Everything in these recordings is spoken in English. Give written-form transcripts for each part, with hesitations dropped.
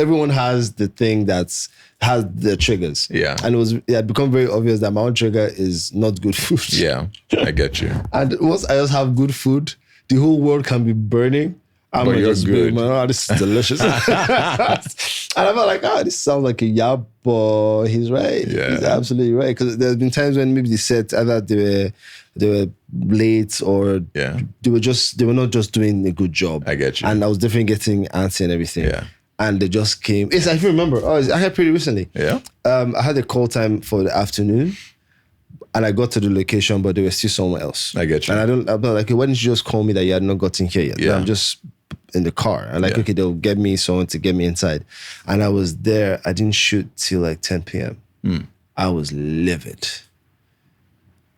everyone has the thing has the triggers. Yeah. And it had become very obvious that my own trigger is not good food. Yeah, I get you. And once I just have good food, the whole world can be burning. I'm But gonna you're just good. be, man, this is delicious. And I felt like, this sounds like a yab, but he's right. Yeah. He's absolutely right. Because there's been times when maybe they said either they were late or they were not just doing a good job. I get you. And I was definitely getting antsy and everything. Yeah. And they just came. It's, I remember. I had pretty recently. Yeah. I had a call time for the afternoon. And I got to the location, but they were still somewhere else. I get you. And I'm like, why didn't you just call me that you had not gotten here yet? Yeah. No, I'm just in the car. And like, okay, they'll get me someone to get me inside. And I was there. I didn't shoot till like 10 p.m. I was livid.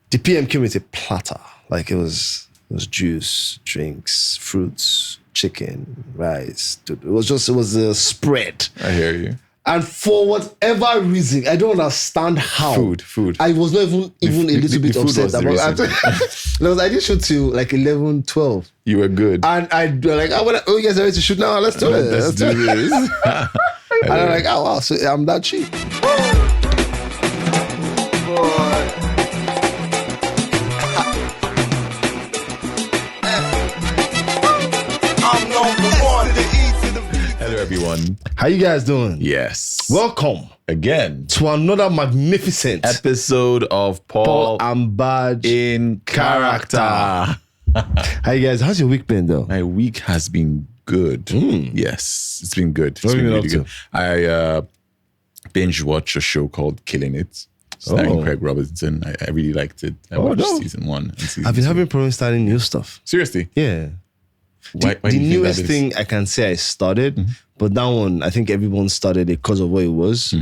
The PM came with a platter. Like it was juice, drinks, fruits, chicken, rice. It was a spread. I hear you. And for whatever reason, I don't understand how. Food. I was not even a little bit food upset was the about it. I did shoot till like 11, 12. You were good. And I'd be like, oh, yes, I'm ready to shoot now. Let's do it. Let's do this. And I'm like, oh, wow, so I'm that cheap. Hello, everyone. How you guys doing? Yes. Welcome Again, to another magnificent episode of Paul and Baaj in Character. How you guys? How's your week been though? My week has been good. Yes, it's been good. It's What have been you been really up good. I binge watched a show called Killing It, starring Oh. Craig Robertson. I really liked it. I watched no. season 1 and season I've been 2. having problems starting new stuff. Seriously? Yeah. Why The do you think newest that is? thing I can say I started, but that one, I think everyone started it because of what it was.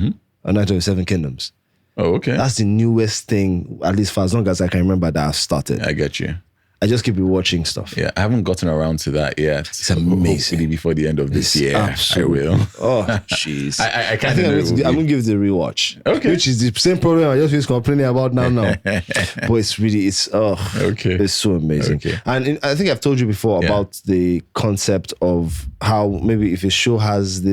A Night of the Seven Kingdoms. Oh, okay. That's the newest thing, at least for as long as I can remember, that I've started. I get you. I just keep rewatching stuff. Yeah, I haven't gotten around to that yet. It's amazing. Hopefully before the end of this year, Absolutely. I will. Oh, jeez. I I kind think of know I'm going to give it a rewatch. Okay. Which is the same problem I just was complaining about now. But it's Okay. it's so amazing. Okay. And I think I've told you before about the concept of how maybe if a show has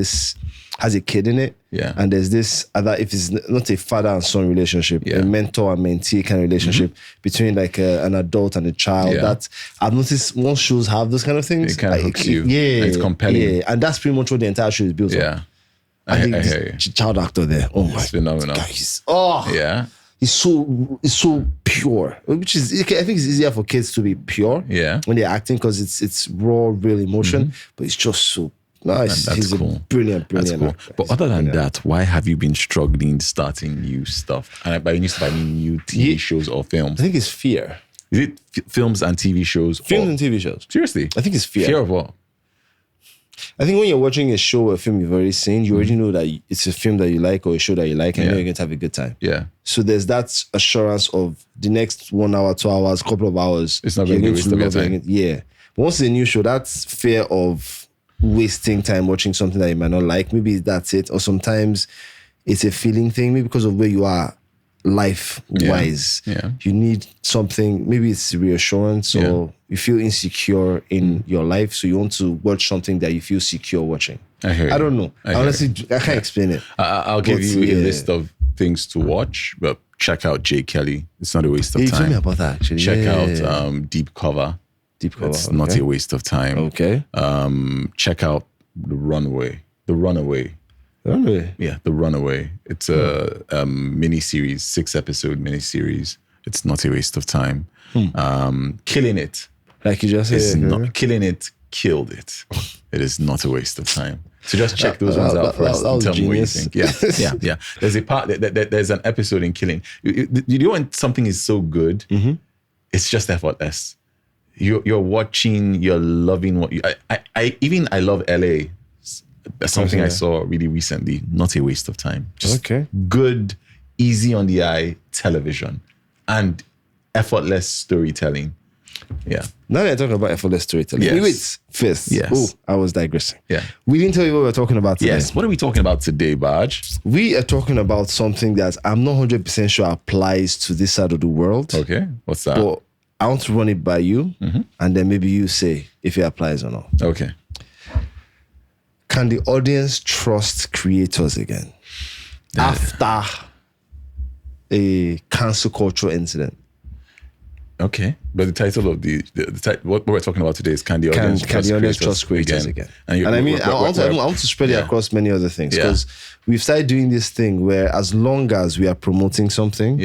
a kid in it, and there's this other, if it's not a father and son relationship, a mentor and mentee kind of relationship between like an adult and a child, that I've noticed most shows have those kind of things. It kind of hooks you. Yeah. And it's compelling. Yeah. And that's pretty much what the entire show is built on. Yeah. I think I this hear you. child actor there, oh my It's phenomenal. God, he's Yeah. he's so pure, which is, I think it's easier for kids to be pure when they're acting because it's raw, real emotion, but it's just so nice. That's He's cool. a brilliant That's cool. actor. But other than that, why have you been struggling starting new stuff? And by new stuff, I mean new TV shows or films. I think it's fear. Is it films and TV shows? Films and TV shows. Seriously? I think it's fear. Fear of what? I think when you're watching a show or a film you've already seen, you already know that it's a film that you like or a show that you like, and you know you're going to have a good time. Yeah. So there's that assurance of the next 1 hour, 2 hours, couple of hours. It's not going to be a waste of your love time. it. Yeah. But once it's a new show, that's fear of wasting time watching something that you might not like. Maybe that's it. Or sometimes it's a feeling thing, maybe because of where you are life-wise. Yeah. You need something, maybe it's reassurance or you feel insecure in your life, so you want to watch something that you feel secure watching. I hear you. I don't know. Honestly, I can't explain it. I'll give But, you a yeah. list of things to watch, but check out Jay Kelly. It's not a waste of You time. told me about that, actually. Check Yeah. out Deep Cover. Deep Cover. It's not a waste of time. Okay. Check out The Runaway. The Runaway. Runaway. Yeah, The Runaway. It's a mini-series, 6-episode mini-series. It's not a waste of time. Killing It. Like you just Is said. not Killing It. Killed it. It is not a waste of time. So just check those ones out first that and was tell me what you genius. think. Yeah. There's a part there's an episode in Killing. You know when something is so good, it's just effortless. You're watching, you're loving what you. I love LA. That's something I saw really recently. Not a waste of time. Just good, easy on the eye television and effortless storytelling. Yeah. Now that you're talking about effortless storytelling. Yes. Wait, first. Yes. Oh, I was digressing. Yeah. We didn't tell you what we're talking about today. Yes. What are we talking about today, Baaj? We are talking about something that I'm not 100% sure applies to this side of the world. Okay. What's that? But I want to run it by you, and then maybe you say if it applies or not. Okay. can the audience trust creators again after a cancel culture incident? Okay, but the title of what we're talking about today is can the audience trust creators again? And I mean, I want to spread it across many other things, because we've started doing this thing where as long as we are promoting something,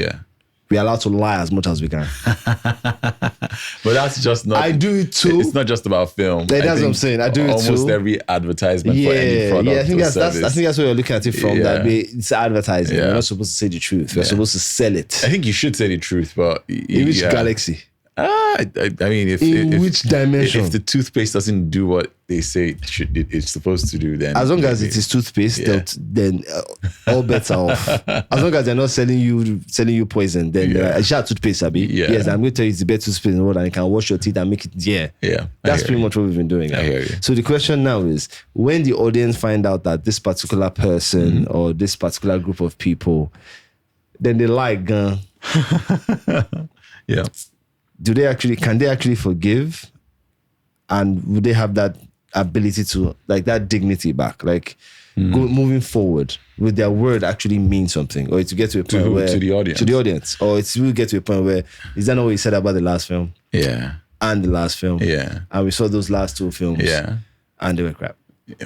we are allowed to lie as much as we can. But that's just not. I do it too. It's not just about film. That's what I'm saying. I do it too. Almost every advertisement for any product. I think that's where you're looking at it from. That it's advertising. Yeah. We're not supposed to say the truth. We're supposed to sell it. I think you should say the truth, but in which galaxy? I mean, if which dimension? If the toothpaste doesn't do what they say it's supposed to do, then as long as it is toothpaste, then all bets are off. As long as they're not selling you poison, then it's just toothpaste, Abi. Yes, I'm going to tell you it's the best toothpaste in the world, and you can wash your teeth and make it. That's pretty much what we've been doing. So the question now is, when the audience find out that this particular person or this particular group of people, then they like gun. Can they actually forgive, and would they have that ability to, like, that dignity back, like moving forward, would their word actually mean something, or to get to a point where to the audience, or it will get to a point where, is that not what you said about the last film and the last film, and we saw those last two films and they were crap.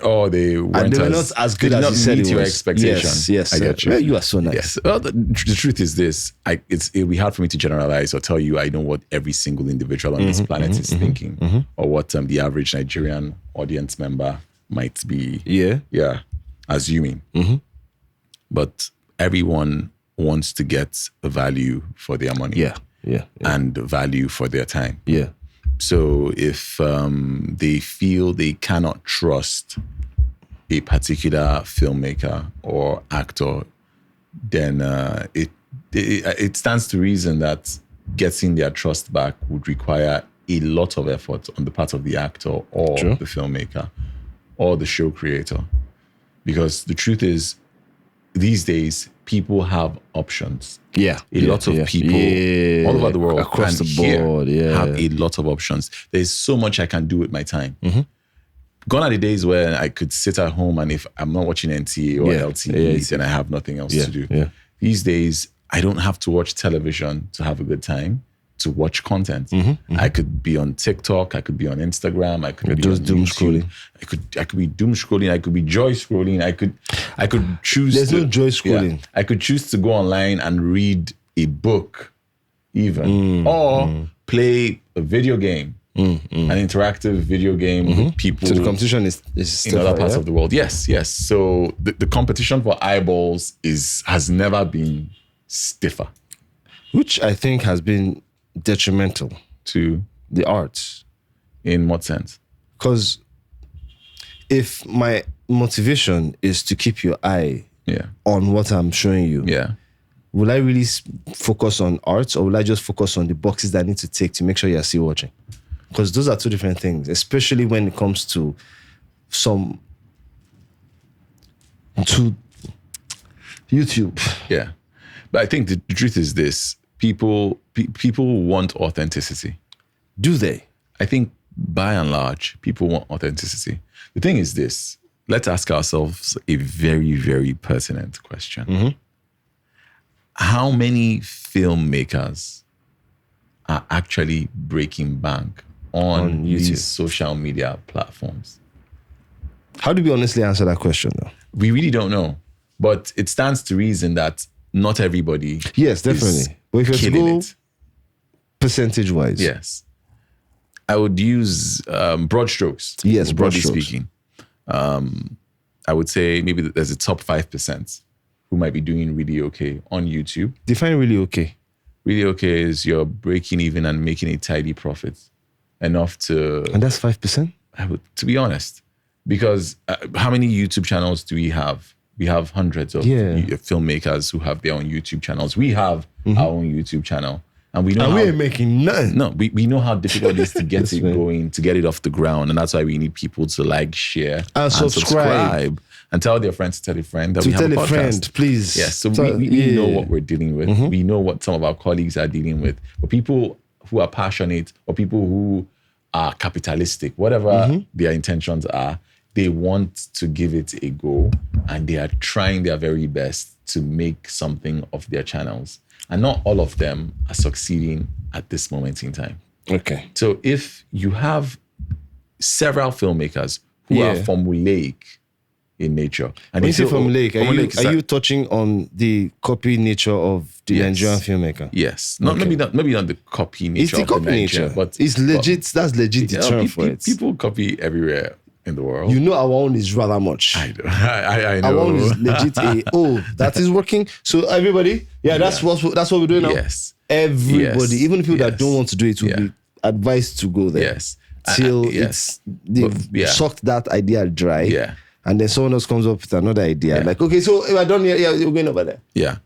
Oh, they weren't, and they were not as good as you said it was. Your expectation. Yes, I get you. Well, you are so nice. Yes. Well, the truth is this: it'll be hard for me to generalize or tell you I know what every single individual on this planet is thinking, or what the average Nigerian audience member might be. Assuming. But everyone wants to get a value for their money. And value for their time. So if they feel they cannot trust a particular filmmaker or actor, then it stands to reason that getting their trust back would require a lot of effort on the part of the actor or the filmmaker or the show creator. Because the truth is, these days, people have options. A lot of people all over the world across the board have a lot of options. There's so much I can do with my time. Gone are the days where I could sit at home, and if I'm not watching NTA or LTE, then I have nothing else to do. These days, I don't have to watch television to have a good time, to watch content. I could be on TikTok, I could be on Instagram, I could be just doom scrolling. I could be doom scrolling, I could be joy scrolling, I could choose. There's no joy scrolling. I could choose to go online and read a book, even, or play a video game, an interactive video game with people. So the competition is in other parts of the world. Yes. So the competition for eyeballs has never been stiffer, which I think has been detrimental to the arts. In what sense? Because if my motivation is to keep your eye on what I'm showing you, will I really focus on art, or will I just focus on the boxes that I need to take to make sure you're still watching? Because those are two different things, especially when it comes to YouTube. But I think the truth is this: people want authenticity. Do they? I think by and large, people want authenticity. The thing is this: let's ask ourselves a very, very pertinent question. How many filmmakers are actually breaking bank on these social media platforms? How do we honestly answer that question, though? We really don't know. But it stands to reason that not everybody. Yes, definitely. But if you go percentage-wise. Yes. I would use broad strokes. Yes, broadly speaking. I would say maybe there's a top 5% who might be doing really okay on YouTube. Define really okay. Really okay is you're breaking even and making a tidy profit. Enough to... And that's 5%? To be honest. Because how many YouTube channels do we have? We have hundreds of filmmakers who have their own YouTube channels. We have our own YouTube channel. And we know we ain't making none. No, we know how difficult it is to get it going, to get it off the ground. And that's why we need people to like, share, and subscribe. And tell their friends to tell a friend that we have a podcast. Tell a friend, please. Yes, so we know what we're dealing with. We know what some of our colleagues are dealing with. But people who are passionate or people who are capitalistic, whatever their intentions are, they want to give it a go, and they are trying their very best to make something of their channels. And not all of them are succeeding at this moment in time. Okay. So if you have several filmmakers who are formulaic in nature, and when you say formulaic, are you like, touching on the copy nature of the Nigerian filmmaker? Yes. Maybe not the copy nature. It's the copy nature, but it's legit. That's legit the term for it. People copy everywhere in the world. You know, our own is rather much. I know. I know. Our own is legit. That is working. So everybody, that's what we're doing now. Yes. Everybody, even people that don't want to do it, will be advised to go there. Yes. Till they've sucked that idea dry. Yeah. And then someone else comes up with another idea. Like, okay, so if I don't, you're going over there. Yeah.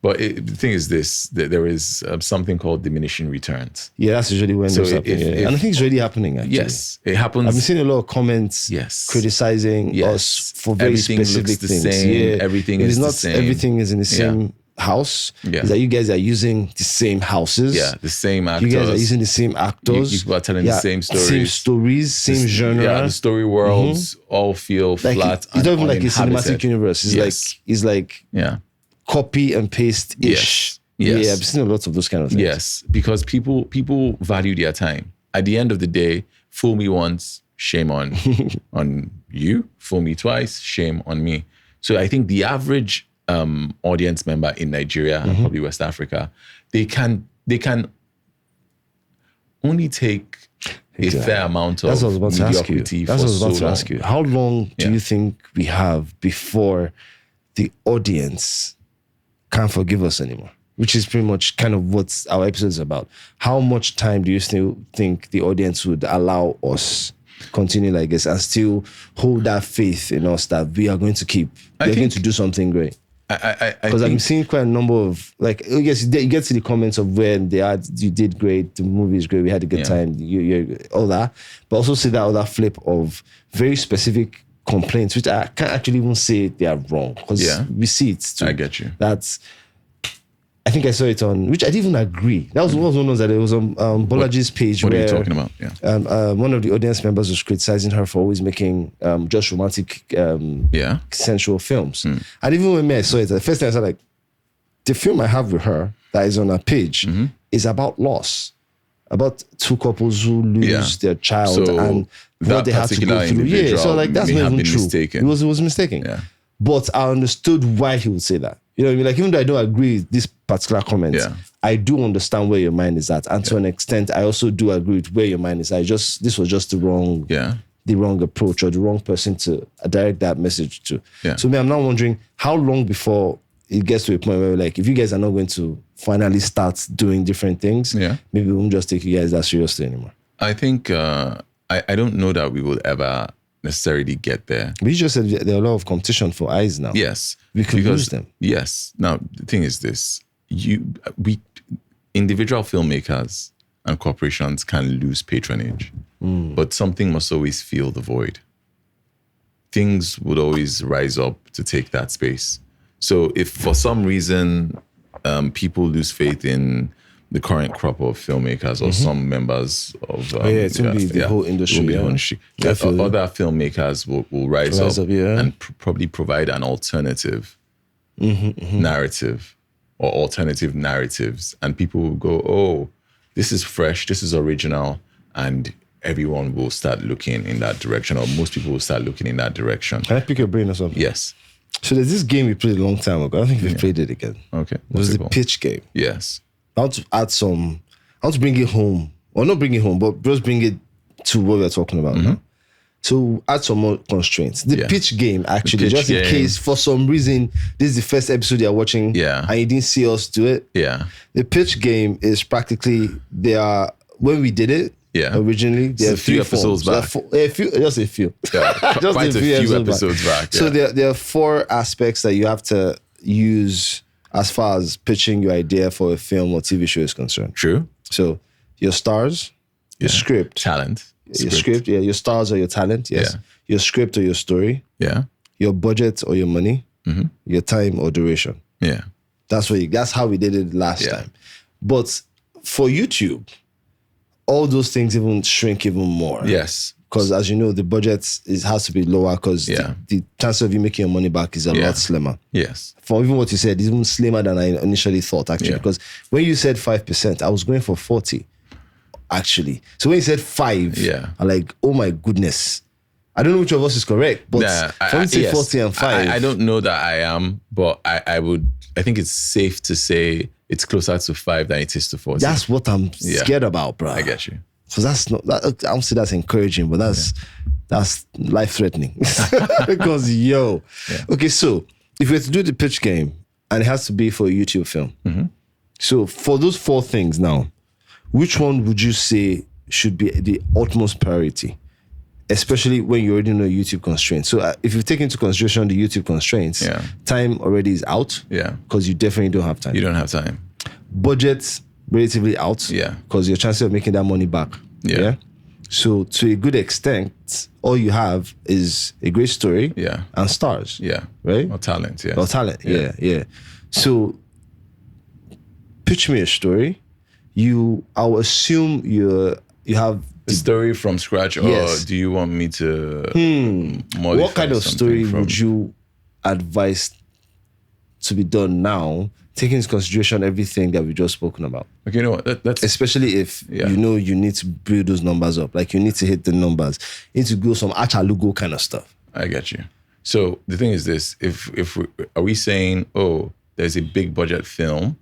But the thing is this, that there is something called diminishing returns. Yeah, that's usually when it's happening. And I think it's already happening, actually. Yes, it happens. I've been seeing a lot of comments criticizing us for very specific things. Everything is the same. Everything is in the same house. Yeah. Is that you guys are using the same houses. Yeah, the same actors. You guys are using the same actors. You people are telling the same stories. Same stories, same genre. Yeah, the story worlds all feel like flat. It's not even like a cinematic universe. It's like copy and paste ish. Yes. Yeah, I've seen lots of those kind of things. Yes, because people value their time. At the end of the day, fool me once, shame on you. Fool me twice, shame on me. So I think the average audience member in Nigeria and probably West Africa, they can only take a fair amount of mediocrity. That's what I was about to ask you. How long do you think we have before the audience can't forgive us anymore? Which is pretty much kind of what our episode is about. How much time do you still think the audience would allow us continue like this and still hold that faith in us that we are going to keep, we're going to do something great? Because I'm seeing quite a number of, like, I guess you get to the comments of when they are, you did great, the movie is great, we had a good time, you all that. But also see that other flip of very specific complaints, which I can't actually even say they are wrong, because we see it too. I get you. I think I saw it on, which I didn't even agree. That was one of those that it was on Bolaji's page. What are you talking about? Yeah. One of the audience members was criticizing her for always making just romantic, sensual films. And even when I saw it, the first time I saw, like, the film I have with her that is on her page is about loss, about two couples who lose their child and what they had to go through. Yeah, so like that's not even true. Mistaken. It was mistaken. Yeah. But I understood why he would say that. You know what I mean? Like, even though I don't agree with this particular comment, I do understand where your mind is at. And to an extent, I also do agree with where your mind is at. This was just the wrong approach or the wrong person to direct that message to. Yeah. So I'm now wondering how long before it gets to a point where, like, if you guys are not going to finally start doing different things, maybe we won't just take you guys that seriously anymore. I think, I don't know that we will ever necessarily get there. But you just said there are a lot of competition for eyes now. Yes. We could lose them. Yes. Now, the thing is this. Individual filmmakers and corporations can lose patronage, but something must always fill the void. Things would always rise up to take that space. So if for some reason people lose faith in the current crop of filmmakers or some members of it's going to be the whole industry. Other filmmakers will rise up and probably provide an alternative narrative or alternative narratives, and people will go, oh, this is fresh, this is original, and everyone will start looking in that direction, or most people will start looking in that direction. Can I pick your brain or something? Yes. So there's this game we played a long time ago. I don't think we've played it again. Okay. It was the pitch game. Yes. I want to add some, I want to bring it home. Or not bring it home, but just bring it to what we're talking about now. So add some more constraints. The pitch game, actually, just in case for some reason this is the first episode you're watching and you didn't see us do it. Yeah. The pitch game is practically, when we did it, originally, there are a few episodes back. Just a few. Just quite a few episodes back. So there are 4 aspects that you have to use as far as pitching your idea for a film or TV show is concerned. True. So your stars, your script. Talent. Your script, your stars or your talent, your script or your story, your budget or your money, your time or duration. Yeah. That's how we did it last time. But for YouTube, all those things even shrink even more. Yes. Because as you know, the budget has to be lower because the chance of you making your money back is a lot slimmer. Yes. For even what you said, it's even slimmer than I initially thought, actually. Because when you said 5%, I was going for 40, actually. So when you said 5, I'm like, oh my goodness. I don't know which of us is correct, but for me to say 40 and 5. I don't know that I am, but I think it's safe to say it's closer to 5 than it is to 40. That's what I'm scared about, bro. I get you. So that's not, I don't say that's encouraging, but that's life-threatening. Because, okay, so if we were to do the pitch game, and it has to be for a YouTube film. So for those 4 things now, which one would you say should be the utmost priority? Especially when you already know YouTube constraints. So if you take into consideration the YouTube constraints, time already is out. Yeah. Because you definitely don't have time. You don't have time. Budget relatively out. Yeah. Because your chances of making that money back. Yeah. So to a good extent, all you have is a great story. Yeah. And stars. Yeah. Right? Or talent. Yeah. Or talent. Yeah. So pitch me a story. I'll assume you have the story from scratch, or do you want me to modify what kind of story would you advise to be done now, taking into consideration everything that we've just spoken about? Okay, you know what? That's especially if you know you need to build those numbers up, like you need to hit the numbers, you need to go some achalugo kind of stuff. I get you. So the thing is this: are we saying, oh, there's a big budget film,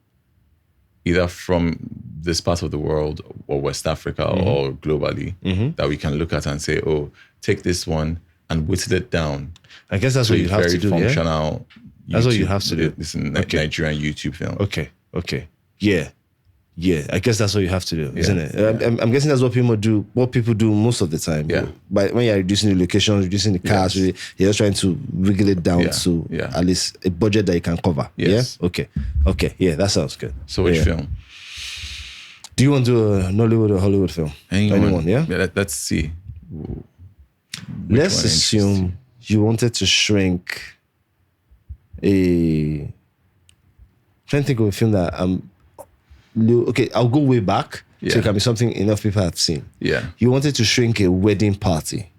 either from this part of the world or West Africa or globally, that we can look at and say, oh, take this one and whittle it down. I guess that's what you have to do. Functional. That's what you have to do. This is Nigerian YouTube film. Okay. Yeah. I guess that's what you have to do, isn't it? I'm guessing that's what people do. What people do most of the time. Yeah. But when you're reducing the locations, reducing the cars, you're just trying to wiggle it down to at least a budget that you can cover. Yes. Yeah. Okay. Yeah, that sounds good. So which film? Do you want to do a Nollywood or Hollywood film? Anyone? Yeah. Let's see. Let's assume you wanted to shrink trying to think of a film that okay, I'll go way back so it can be something enough people have seen. Yeah. You wanted to shrink a wedding party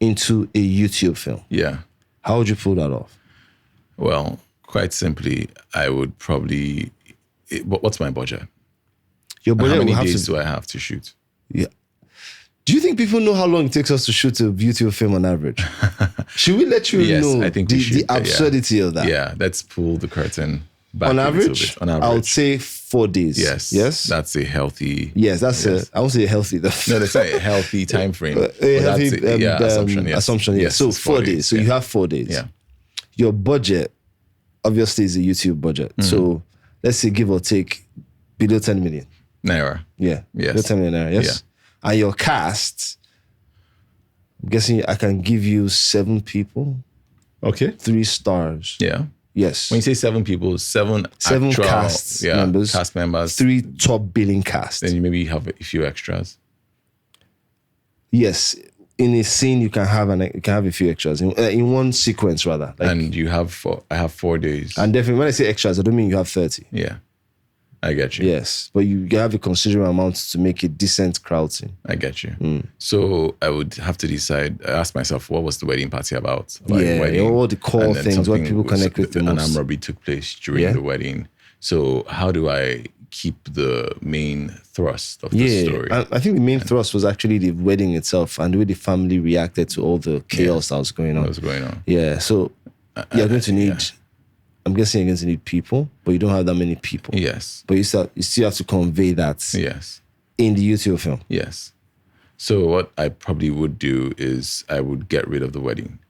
into a YouTube film. Yeah. How would you pull that off? Well, quite simply, I would probably what's my budget? Your budget. How many days do I have to shoot? Yeah. Do you think people know how long it takes us to shoot a YouTube film on average? Should we let you know I think the absurdity of that? Yeah, let's pull the curtain back on average. I would say 4 days. Yes. That's a healthy. Yes, I won't say a healthy though. No, that's a healthy time frame. A healthy assumption. Yes. So 4 days. So you have 4 days. Yeah. Your budget, obviously, is a YouTube budget. So let's say give or take below 10 million. Naira. Yeah. Yes. Below 10 million naira. Yes. Yeah. And your cast, I'm guessing I can give you 7 people. Okay. 3 stars. Yeah. Yes. When you say 7 people, 7 actual, cast members. 3 top billing cast. Then you maybe have a few extras. Yes. In a scene, you can have a few extras in one sequence rather. And I have 4 days. And definitely, when I say extras, I don't mean you have 30. Yeah. I get you. Yes, but you have a considerable amount to make a decent crowd scene. I get you. So I would have to ask myself, what was the wedding party about? Wedding, all the core things, what people connect with the most. An armed robbery took place during the wedding. So how do I keep the main thrust of the story? I think the main thrust was actually the wedding itself and the way the family reacted to all the chaos that was going on. Yeah, so you're going to need... I'm guessing you're going to need people, but you don't have that many people. Yes. But you still have to convey that in the YouTube film. Yes. So what I probably would do is I would get rid of the wedding.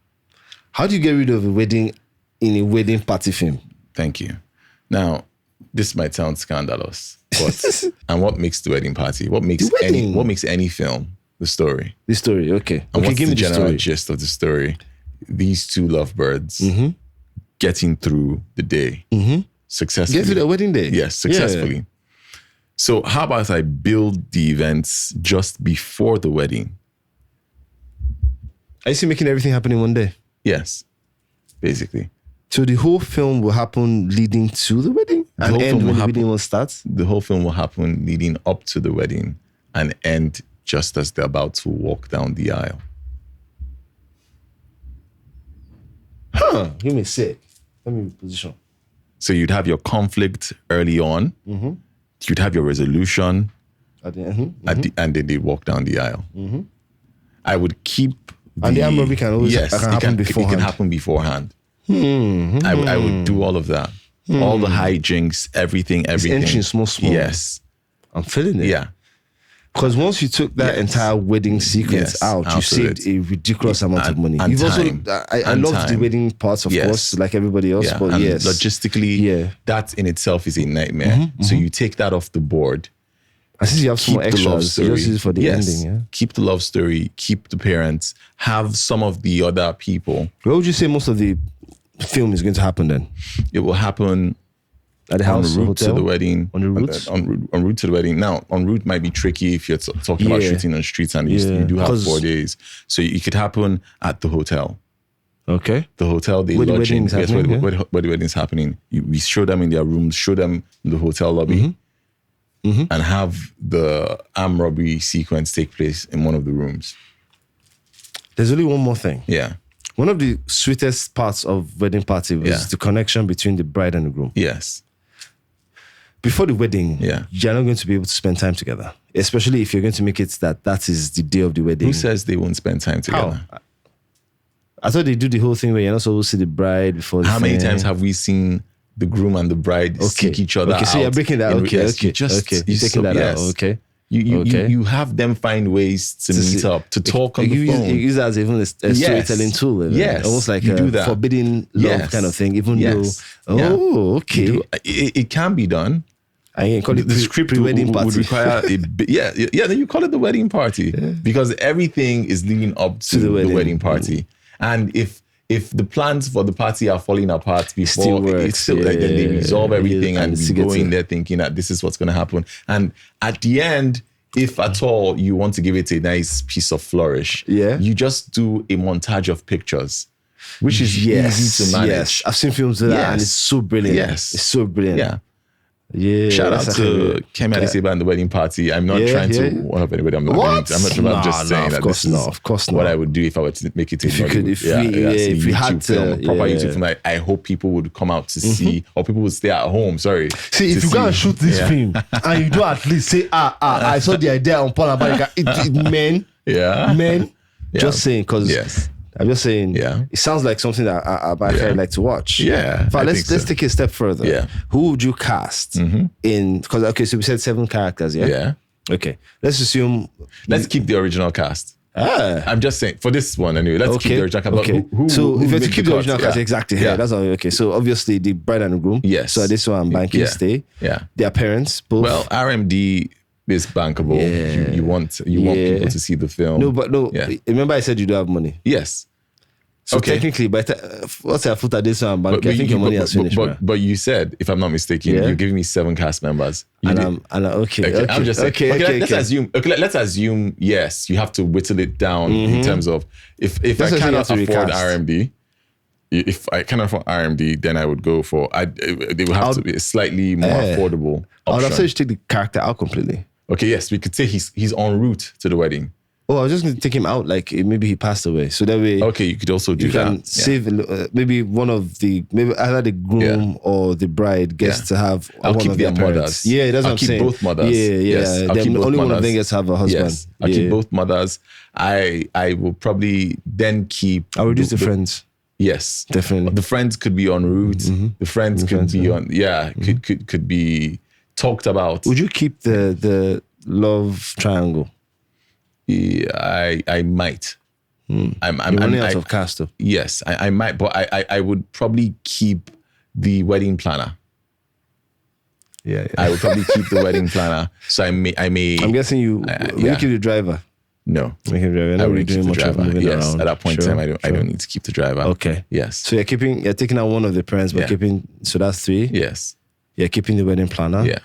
How do you get rid of a wedding in a wedding party film? Thank you. Now, this might sound scandalous, but and what makes the wedding party? What makes any film the story? The story, okay. And what's give the me general gist of the story? These 2 lovebirds getting through the day successfully. Get through the wedding day? Yes, successfully. Yeah. So how about I build the events just before the wedding? Are you still making everything happen in one day? Yes, basically. So the whole film will happen leading to the wedding and end when the wedding will start? The whole film will happen leading up to the wedding and end just as they're about to walk down the aisle. Give me a sec. Let me position. So you'd have your conflict early on. Mm-hmm. You'd have your resolution. And then they walk down the aisle. Mm-hmm. I would keep and the arm robbery can always happen beforehand. It can happen beforehand. I would do all of that. All the hijinks, everything. It's entering small. Yes. I'm feeling it. Yeah. Because once you took that entire wedding sequence out, you saved a ridiculous amount of money. You've time. I love the wedding parts, of course, like everybody else. Yeah. But and logistically, that in itself is a nightmare. So you take that off the board. And since you have some more extras, you just use it for the ending. Yeah? Keep the love story, keep the parents, have some of the other people. Where would you say most of the film is going to happen then? It will happen at the house, en route to the wedding. On the route? En route to the wedding. Now, en route might be tricky if you're talking about shooting on streets and you do have 4 days. So it could happen at the hotel. Okay. The hotel they lodge in. Where the wedding's happening. We show them in their rooms, show them in the hotel lobby, and have the armed robbery sequence take place in one of the rooms. There's only one more thing. Yeah. One of the sweetest parts of wedding party was the connection between the bride and the groom. Yes. Before the wedding, you're not going to be able to spend time together. Especially if you're going to make it that is the day of the wedding. Who says they won't spend time together? How? I thought they do the whole thing where you're not supposed to see the bride before the How many times have we seen the groom and the bride seek each other out? Okay, so you're breaking that. Okay. You're taking that out. Okay. You have them find ways to meet up, to talk on the phone. You use that as even a storytelling tool. Yes. Almost like you do that. Forbidden love kind of thing. Even though, okay. It can be done. I call it the script pre-wedding party. Would require then you call it the wedding party because everything is leading up to the wedding party. And if the plans for the party are falling apart before, it's still like then they resolve everything and we go in there thinking that this is what's going to happen. And at the end, if at all you want to give it a nice piece of flourish, you just do a montage of pictures, which is easy to manage. Yes, I've seen films of that and it's so brilliant. Yes. It's so brilliant. Yeah. Yeah, shout out to Kemi Adeseba and the wedding party. I'm not trying to one up anybody. I'm not just saying that this is what I would do if I were to make it a if we had to, film, a proper YouTube film. I hope people would come out to see, or people would stay at home. Sorry. See, if you go and shoot this film and you do at least say, I saw the idea on Paul Abariga. Men. Just saying, because I'm just saying, it sounds like something that I'd like to watch. Yeah. But let's take it a step further. Yeah. Who would you cast in? Because so we said 7 characters. Yeah. Okay. Let's assume. Let's keep the original cast. I'm just saying for this one anyway. Let's keep the original cast. Okay. So if you keep the original cast, exactly. Yeah. That's all. Okay. So obviously the bride and the groom. Yes. So this one, banking stay. Yeah. Their parents. Both. Well, RMD. Is bankable. Yeah. You want people to see the film. No. Remember, I said you don't have money. Yes. So technically, but what's I put at this one? I think your money has finished. But you said, if I'm not mistaken, you're giving me 7 cast members. Okay. I'm just saying. Okay. Let's assume. Yes, you have to whittle it down in terms of if I cannot afford RMD. If I cannot afford RMD, then I would go for. They would have to be a slightly more affordable option. I would have said you take the character out completely. Okay, yes, we could say he's en route to the wedding. Oh, I was just going to take him out, like maybe he passed away. So that way... Okay, you could also do that. You can save maybe one of maybe either the groom or the bride gets to have I'll one keep of their their mothers. Yeah, that's what I'm saying. I'll keep both mothers. Yeah. Yes, I'll keep both only mothers. one of them gets to have a husband. Yes, I'll keep both mothers. I will probably then keep... I'll reduce the friends. Yes. Definitely. The friends could be en route. The friends could be on... Yeah, could be talked about. Would you keep the love triangle? Yeah, I might. I'm running out of cast though. Yes, I might, but I would probably keep the wedding planner. Yeah. I would probably keep the wedding planner. So I may. I'm guessing you keep the driver. No, I would keep the driver. Yes, around. At that point in time, I don't need to keep the driver. Okay. Yes. So you're taking out one of the parents, but keeping. So that's 3. Yes. You're keeping the wedding planner. Yeah.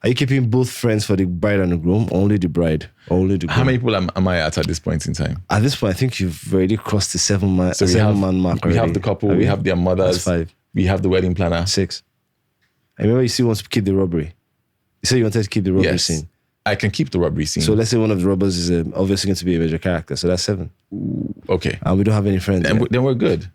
Are you keeping both friends for the bride and the groom? Only the bride. Only the groom. How many people am I at this point in time? At this point, I think you've already crossed the 7-man mark. We have the couple. We have their mothers. That's 5. We have the wedding planner. 6. I remember you still want to keep the robbery. You said you wanted to keep the robbery scene. I can keep the robbery scene. So let's say one of the robbers is obviously going to be a major character. So that's 7. Okay. And we don't have any friends. Then we're good.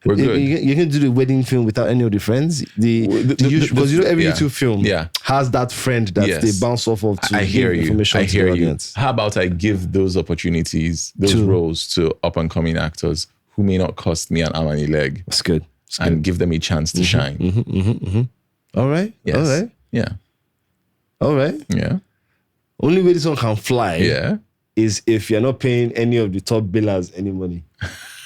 We're good. You can do the wedding film without any of the friends. Because every YouTube film has that friend that they bounce off of to give information to the audience. How about I give those opportunities, those roles to up-and-coming actors who may not cost me an arm and a leg. That's good. And give them a chance to shine. All right. Yes. All right. Yeah. All right. Yeah. Only way this one can fly is if you're not paying any of the top billers any money.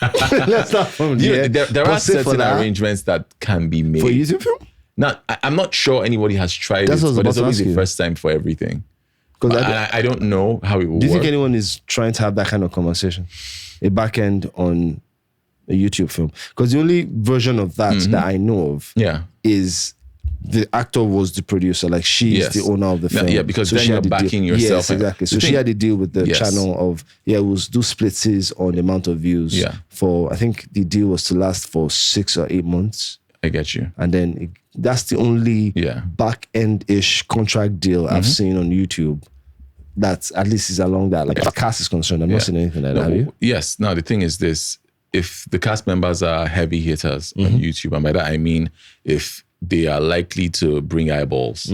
Let's start from there. There are certain arrangements that can be made. For YouTube film? Now, I'm not sure anybody has tried it, but it's always the first time for everything. Because I don't know how it will work. Do you think anyone is trying to have that kind of conversation? A back end on a YouTube film? Because the only version of that that I know of is the actor was the producer, like she's the owner of the film. Yeah, because then you're backing yourself. Yes, exactly. So she had a deal with the channel of, we'll do splitsies on the amount of views. For, I think the deal was to last for 6 or 8 months. I get you. And then that's the only back end-ish contract deal I've seen on YouTube that at least is along that. Like, as cast is concerned, I'm not seeing anything like that, have you? Yes. Now, the thing is this, if the cast members are heavy hitters on YouTube, and by that I mean if they are likely to bring eyeballs,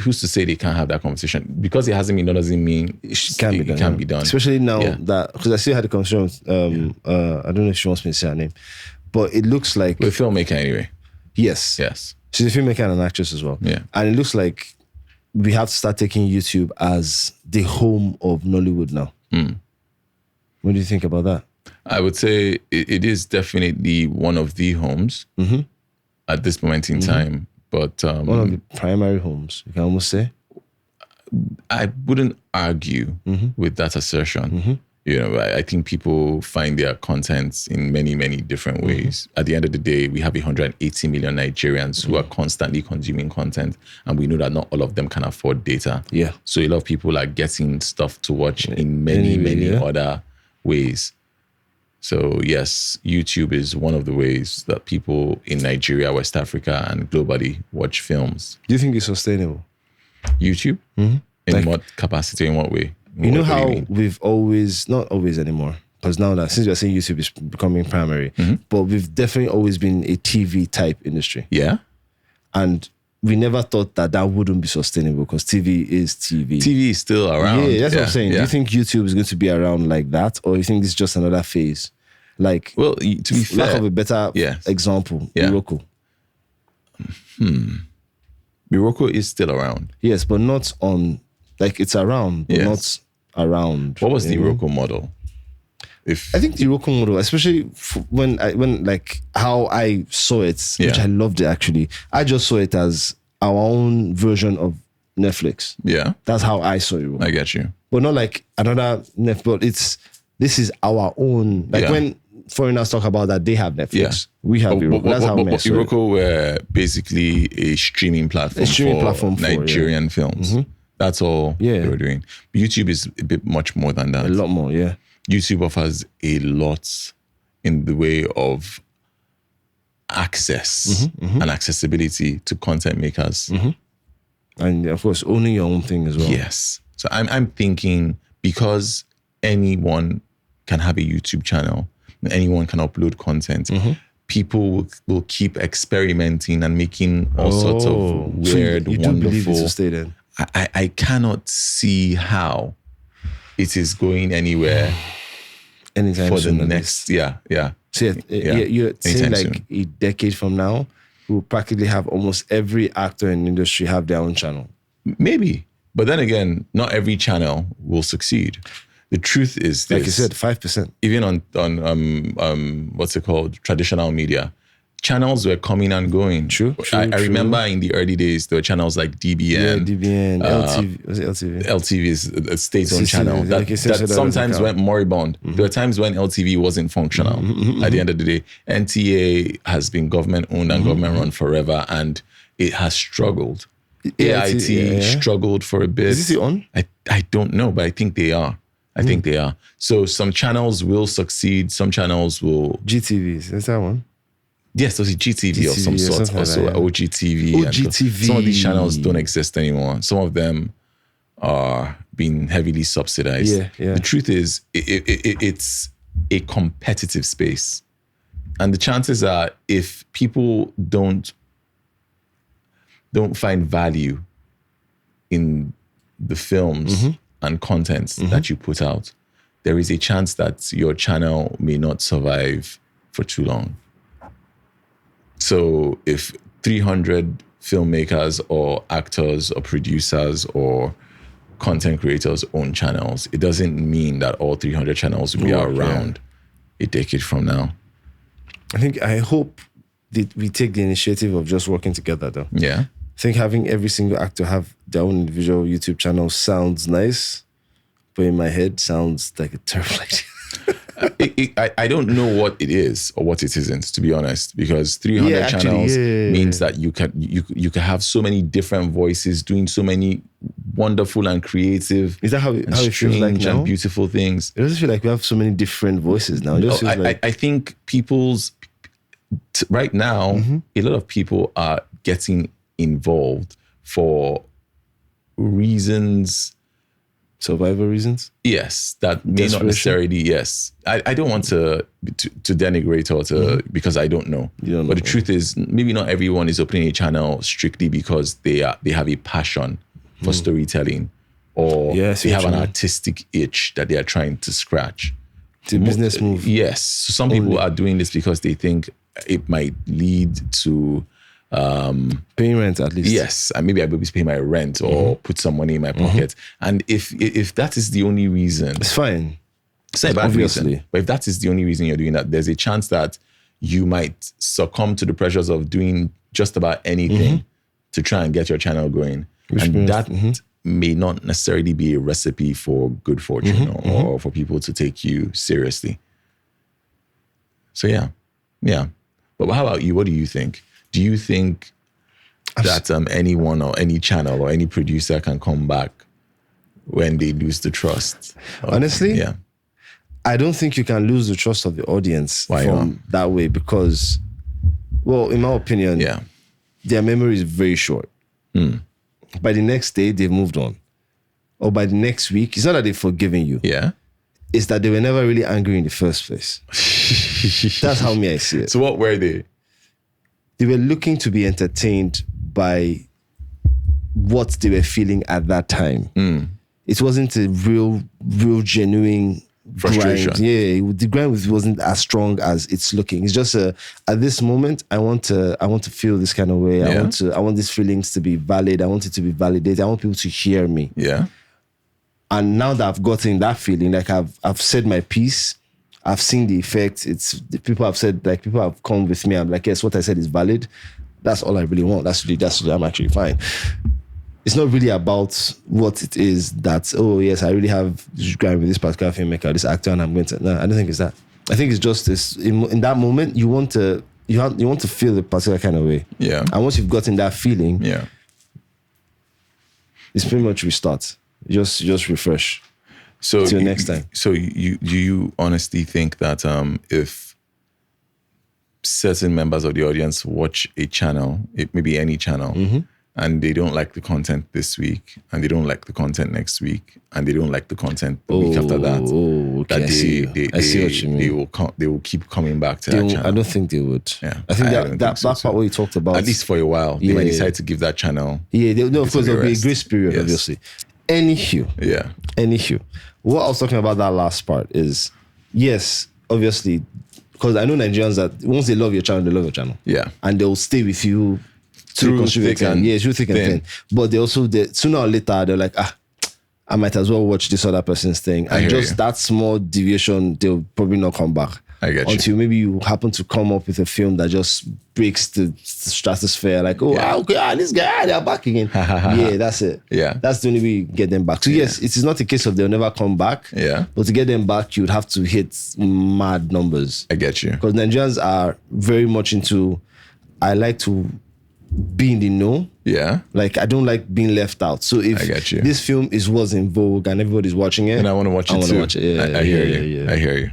who's to say they can't have that conversation? Because it hasn't been done doesn't mean it can be done. Especially now that, because I still had a conversation with, I don't know if she wants me to say her name, but it looks like... We're a filmmaker anyway. Yes. She's a filmmaker and an actress as well. Yeah. And it looks like we have to start taking YouTube as the home of Nollywood now. What do you think about that? I would say it is definitely one of the homes at this moment in time. But one of the primary homes, you can almost say. I wouldn't argue with that assertion. You know, I think people find their content in many, many different ways. At the end of the day, we have 180 million Nigerians who are constantly consuming content, and we know that not all of them can afford data. Yeah. So a lot of people are getting stuff to watch in many other ways. So yes, YouTube is one of the ways that people in Nigeria, West Africa, and globally watch films. Do you think it's sustainable? YouTube? In what capacity, in what way? You know how we've always, not always anymore, because now that since you're saying YouTube is becoming primary, but we've definitely always been a TV type industry. Yeah. And we never thought that wouldn't be sustainable because TV is TV. TV is still around. Yeah, that's what I'm saying. Do you think YouTube is going to be around like that, or you think it's just another phase? Like, well, to be fair, lack of a better example, Iroko. Iroko is still around. Yes, but not on, like it's around, but not around. What was the Iroko model? I think the Iroko model, especially when like how I saw it, which I loved it actually. I just saw it as our own version of Netflix. Yeah, that's how I saw it. I get you, but not like another Netflix. But this is our own. Like when foreigners talk about that, they have Netflix. We have Iroko. That's how Iroko were basically a streaming platform for Nigerian films. That's all they were doing. YouTube is a bit much more than that. A lot more, yeah. YouTube offers a lot in the way of access and accessibility to content makers. And of course, owning your own thing as well. Yes. So I'm thinking because anyone can have a YouTube channel, anyone can upload content, people will keep experimenting and making all sorts of weird, so you wonderful... do believe it will stay then? I cannot see how it is going anywhere anytime for soon, the next... So you're saying like a decade from now, we'll practically have almost every actor in the industry have their own channel. Maybe. But then again, not every channel will succeed. The truth is this. Like you said, 5%. Even on what's it called? Traditional media. Channels were coming and going. True. I remember in the early days, there were channels like DBN. Yeah, DBN, LTV. Was it LTV? LTV is a state-owned channel that sometimes went moribund. There were times when LTV wasn't functional. At the end of the day, NTA has been government-owned and government-run forever, and it has struggled. AIT struggled for a bit. Is this on? I don't know, but I think they are. I think they are. So some channels will succeed. Some channels will... GTVs, is that one? Yes, there's a GTV of some sort. Also, OGTV. OGTV. Some of these channels don't exist anymore. Some of them are being heavily subsidized. Yeah. The truth is, it's a competitive space. And the chances are, if people don't find value in the films and contents that you put out, there is a chance that your channel may not survive for too long. So if 300 filmmakers or actors or producers or content creators own channels, it doesn't mean that all 300 channels will be around a decade from now. I hope that we take the initiative of just working together, though. Yeah. I think having every single actor have their own individual YouTube channel sounds nice, but in my head sounds like a terrible idea. I don't know what it is or what it isn't, to be honest, because 300 channels means that you can have so many different voices doing so many wonderful and creative, is that how it feels like now? And beautiful things. It doesn't feel like we have so many different voices now. It just feels like... I think right now, a lot of people are getting involved for reasons. Survival reasons? Yes, that may not necessarily, yes. I don't want to denigrate or to, because I don't know. But the truth is, maybe not everyone is opening a channel strictly because they have a passion for storytelling, or they have an artistic itch that they are trying to scratch. It's a business move. Yes. So some people are doing this because they think it might lead to paying rent, at least. Yes, and maybe I will be paying my rent or put some money in my pocket. And if that is the only reason, it's fine. It's not a bad reason. But if that is the only reason you're doing that, there's a chance that you might succumb to the pressures of doing just about anything to try and get your channel going. And that may not necessarily be a recipe for good fortune or for people to take you seriously. So yeah. But how about you? What do you think? Do you think that anyone or any channel or any producer can come back when they lose the trust? Honestly, I don't think you can lose the trust of the audience that way because, well, in my opinion, their memory is very short. By the next day, they've moved on. Or by the next week, it's not that they've forgiven you. Yeah. It's that they were never really angry in the first place. That's how I see it. So what were they? They were looking to be entertained by what they were feeling at that time. It wasn't a real genuine frustration. Grind. The grind wasn't as strong as it's looking. It's just at this moment, I want to feel this kind of way. I want these feelings to be valid. I want it to be validated. I want people to hear me. Yeah. And now that I've gotten that feeling, like I've said my piece, I've seen the effect. People have said, like, people have come with me. I'm like, yes, what I said is valid. That's all I really want. That's I'm actually fine. It's not really about what it is that, oh yes, I really have this guy with this particular filmmaker, this actor, and I'm going to. No, I don't think it's that. I think it's just this. In that moment, you want to feel the particular kind of way. Yeah. And once you've gotten that feeling, it's pretty much restart. Just refresh. So till next time. So you honestly think that if certain members of the audience watch a channel, it may be any channel, and they don't like the content this week, and they don't like the content next week, and they don't like the content the week after that, okay. I see what you mean. They will keep coming back to that channel. I don't think they would. Yeah, I think that part where you talked about, at least for a while, they might decide to give that channel. Yeah, of course there'll be a grace period, obviously. Anywho, what I was talking about that last part is, yes, obviously, because I know Nigerians that once they love your channel, they love your channel. Yeah. And they'll stay with you through thick and thin. But sooner or later, they're like, I might as well watch this other person's thing. And just that small deviation, they'll probably not come back. I get you. Until maybe you happen to come up with a film that just breaks the stratosphere. Like, this guy, they're back again. That's it. Yeah. That's the only way you get them back. So yes, it is not a case of they'll never come back. Yeah. But to get them back, you'd have to hit mad numbers. I get you. Because Nigerians are very much into, I like to be in the know. Yeah. Like, I don't like being left out. So if this film was in vogue and everybody's watching it, and I want to watch it too. Watch it. I hear you. I hear you.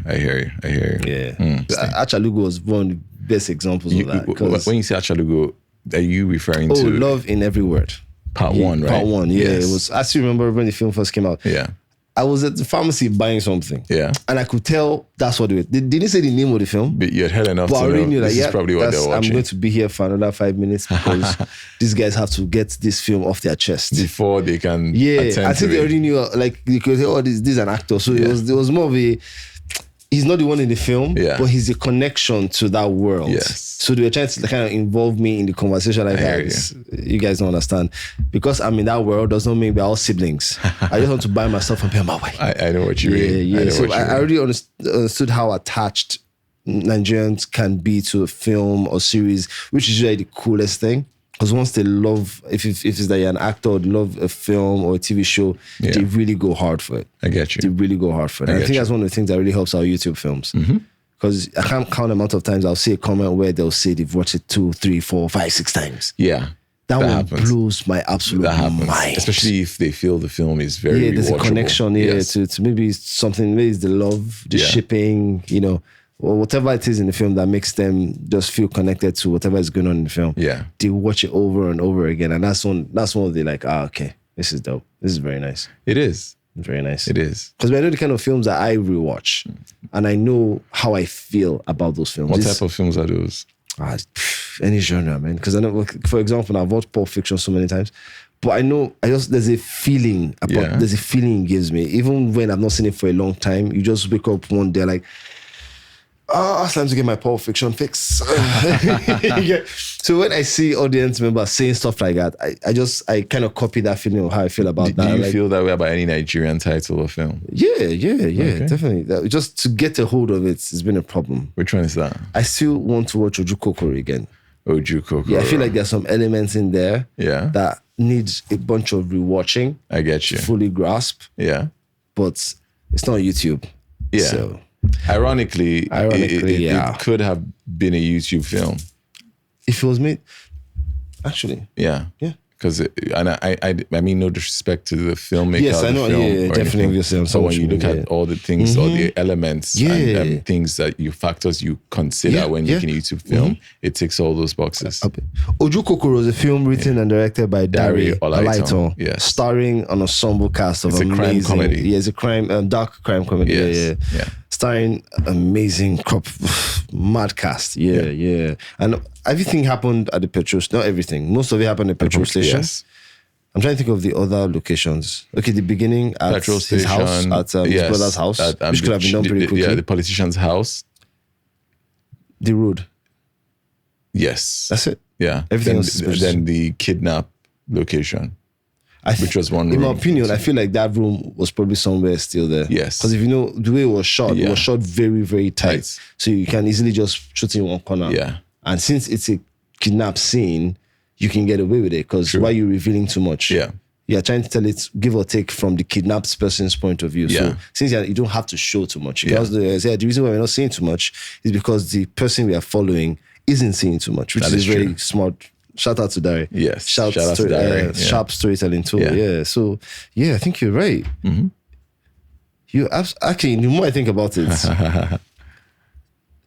Yeah. Achalugo was one of the best examples of that. When you say Achalugo, are you referring to... love in every word. Part one, right? Part one, yeah. Yes. It was. I still remember when the film first came out. Yeah. I was at the pharmacy buying something. Yeah. And I could tell that's what they were. They didn't say the name of the film. But you had heard enough But I to already know knew that, this is probably what they're watching. I'm going to be here for another 5 minutes because these guys have to get this film off their chest. Before they can I think they already knew, like, they could say, oh, this is an actor. So it was more of a, he's not the one in the film, but he's a connection to that world. Yes. So they were trying to kind of involve me in the conversation like that. You guys don't understand. Because I'm in that world does not mean we're all siblings. I just want to buy my stuff and pay my way. I know what you mean. Yeah. So I already understood how attached Nigerians can be to a film or series, which is really the coolest thing. Because once they love, if it's that you're an actor or they love a film or a TV show, they really go hard for it. I get you. They really go hard for it. And I think that's one of the things that really helps our YouTube films. Because I can't count the amount of times I'll see a comment where they'll say they've watched it 2, 3, 4, 5, 6 times. Yeah. That one happens. Blows my absolute mind. Especially if they feel the film is very there's a connection to maybe something, maybe it's the love, the shipping, or whatever it is in the film that makes them just feel connected to whatever is going on in the film. Yeah. They watch it over and over again. And that's one of the like, okay, this is dope. This is very nice. It is. It's very nice. It is. Because I know the kind of films that I rewatch and I know how I feel about those films. What type of films are those? Any genre, man. Because I know, for example, I've watched Pulp Fiction so many times, but I know there's a feeling there's a feeling it gives me. Even when I've not seen it for a long time, you just wake up one day like, it's time to get my Pulp Fiction fix. So when I see audience members saying stuff like that, I kind of copy that feeling of how I feel about that. Do you feel that way about any Nigerian title or film? Yeah, okay. Definitely. Just to get a hold of it's been a problem. Which one is that? I still want to watch Oju Kokoro again. Oju Kokoro. Yeah, I feel like there's some elements in there that needs a bunch of rewatching. I get you. To fully grasp. Yeah. But it's not YouTube. Yeah. So Ironically, it could have been a YouTube film. If it was made, actually. Yeah. Because, I mean, no disrespect to the filmmaker. Yes, I know. Yeah, definitely. So when you look at all the things, all the elements and things factors you consider when making a YouTube film, it ticks all those boxes. Oju Kokoro is a film written and directed by Dari Olaitan, starring an ensemble cast of amazing. It's a crime comedy. Yeah, it's a dark crime comedy. Yeah. Starring amazing mad cast. Yeah. And everything happened at the petrol station. Not everything. Most of it happened at the petrol station. Yes. I'm trying to think of the other locations. Okay, the beginning at petrol station, his house, at his brother's house, which could have been done pretty quickly. Yeah, the politician's house. The road. Yes. That's it. Yeah. Everything then the kidnap location. Which was one room. In my opinion, I feel like that room was probably somewhere still there. Yes. Because if you know the way it was shot very, very tight. So you can easily just shoot in one corner. Yeah. And since it's a kidnap scene, you can get away with it. Because why are you revealing too much? Yeah. You're trying to tell it, give or take, from the kidnapped person's point of view. Yeah. So since you don't have to show too much. Because the reason why we're not seeing too much is because the person we are following isn't seeing too much, which is very smart. Shout out to Dari. Yes. Shout out to Dari. Sharp storytelling tool. Yeah. So, I think you're right. Mm-hmm. Actually, the more I think about it,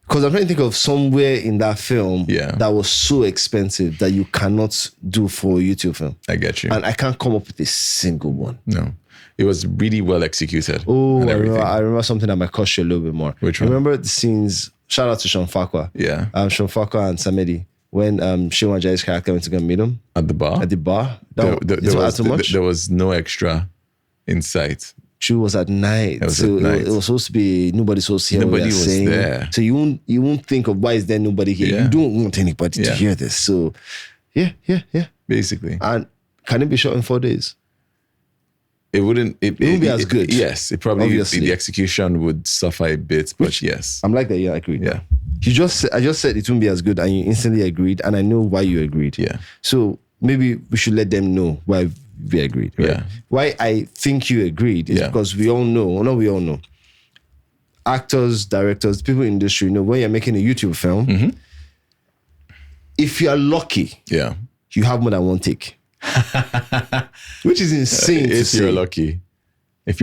because I'm trying to think of somewhere in that film that was so expensive that you cannot do for a YouTube film. I get you. And I can't come up with a single one. No. It was really well executed. Oh, I remember something that might cost you a little bit more. Which one? Remember the scenes, shout out to Sean Fakwa. Yeah. Sean Fakwa and Samedi. When Shewan Jai's character went to go meet him. At the bar? At the bar. There was no extra in sight. She was at night. It was supposed to be, nobody's supposed to hear nobody what was saying. There. So you won't think of why is there nobody here. Yeah. You don't want anybody to hear this. So, yeah. Basically. And can it be shot in 4 days? It wouldn't be as good. Yes, it probably obviously. The execution would suffer a bit, but yes. I'm like that, I agreed. Yeah. I just said it wouldn't be as good and you instantly agreed and I know why you agreed. Yeah. So maybe we should let them know why we agreed. Right? Yeah. Why I think you agreed is because we all know. Actors, directors, people in the industry know when you're making a YouTube film, if you're lucky, you have more than one take. Which is insane to say. If you're lucky. If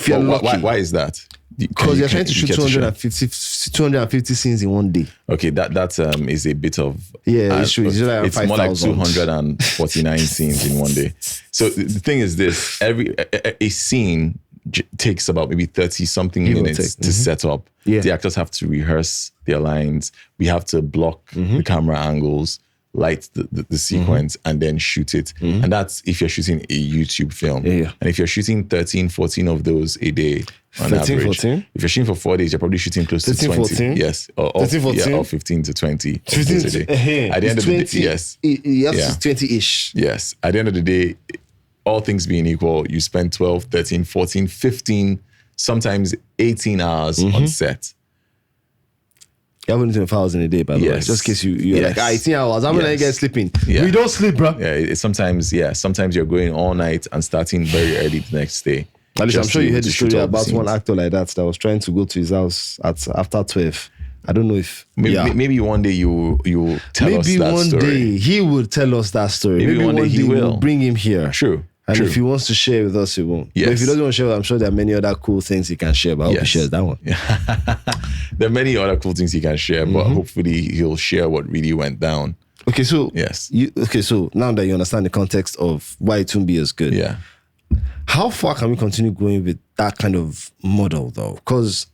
you're lucky. Why is that? Because you're trying to shoot 250 scenes in one day. Okay, that is a bit of it's true. It's 5, more like 000. 249 scenes in one day. So the thing is this: a scene takes about maybe 30 something minutes to set up. Yeah. The actors have to rehearse their lines. We have to block the camera angles, light the sequence, and then shoot it. And that's if you're shooting a YouTube film. Yeah. And if you're shooting 13, 14 of those a day on 13, average, 14? if you're shooting for 4 days, you're probably shooting close 13, to 20. 14? Yes. Or 13, 14? or 15 to 20 of 15 those a day. At the end of the day, yes. You have 20-ish. Yes. At the end of the day, all things being equal, you spend 12, 13, 14, 15, sometimes 18 hours on set. You have only 24 hours in a day, by the way. Just in case you're like, 18 hours. How many you guys sleeping? Yeah. We don't sleep, bro. Yeah, sometimes you're going all night and starting very early the next day. At least I'm sure you heard the story about scenes. one actor like that was trying to go to his house after 12. I don't know if... Maybe one day you tell us that story. Maybe one day he will tell us that story. Maybe one day he will. We'll bring him here. True. And if he wants to share with us, he won't. Yes. But if he doesn't want to share, I'm sure there are many other cool things he can share, but I hope he shares that one. There are many other cool things he can share, but hopefully he'll share what really went down. Okay, so yes. So now that you understand the context of why it won't be as good, how far can we continue going with that kind of model though? Because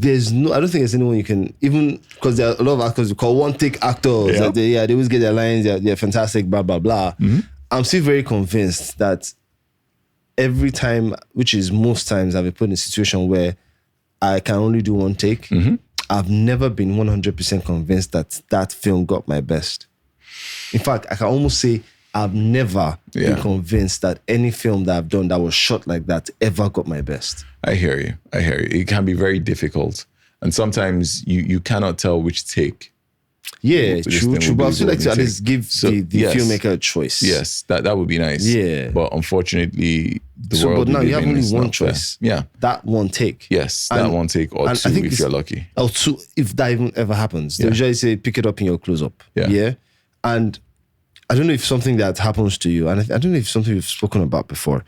I don't think there's anyone you can, even because there are a lot of actors we call one-take actors. Yeah. They always get their lines, they're fantastic, blah, blah, blah. I'm still very convinced that every time, which is most times, I've been put in a situation where I can only do one take. I've never been 100% convinced that that film got my best. In fact, I can almost say I've never been convinced that any film that I've done that was shot like that ever got my best. I hear you. It can be very difficult. And sometimes you cannot tell which take. Yeah, true. But I still like to at least give the filmmaker a choice. Yes, that would be nice. Yeah. But unfortunately, but now you have only one choice. Fair. Yeah. That one take. Yes, that one take or two if you're lucky. Or two, if that even ever happens. They usually say, pick it up in your close-up. Yeah. And I don't know if something that happens to you, and I don't know if something we've spoken about before.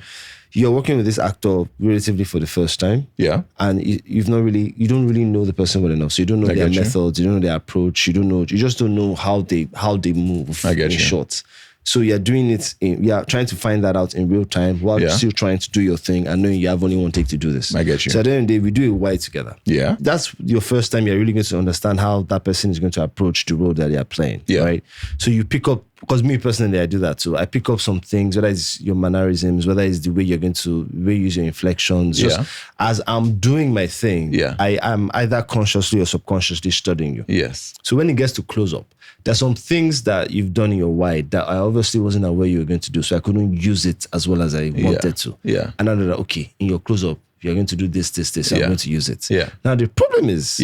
You're working with this actor relatively for the first time. Yeah. And you don't really know the person well enough. So you don't know their methods, you don't know their approach, you just don't know how they move in short. So you're doing it you're trying to find that out in real time while you're still trying to do your thing and knowing you have only one take to do this. I get you. So at the end of the day, we do it wide together. Yeah. That's your first time you're really going to understand how that person is going to approach the role that they're playing. Yeah. Right. So you pick up, because me personally, I do that too. I pick up some things, whether it's your mannerisms, whether it's the way you're going to use your inflections. Just as I'm doing my thing, I am either consciously or subconsciously studying you. Yes. So when it gets to close up, there's some things that you've done in your wide that I obviously wasn't aware you were going to do, so I couldn't use it as well as I wanted to. Yeah. And I know that, okay, in your close up, you're going to do this, I'm going to use it. Yeah. Now the problem is,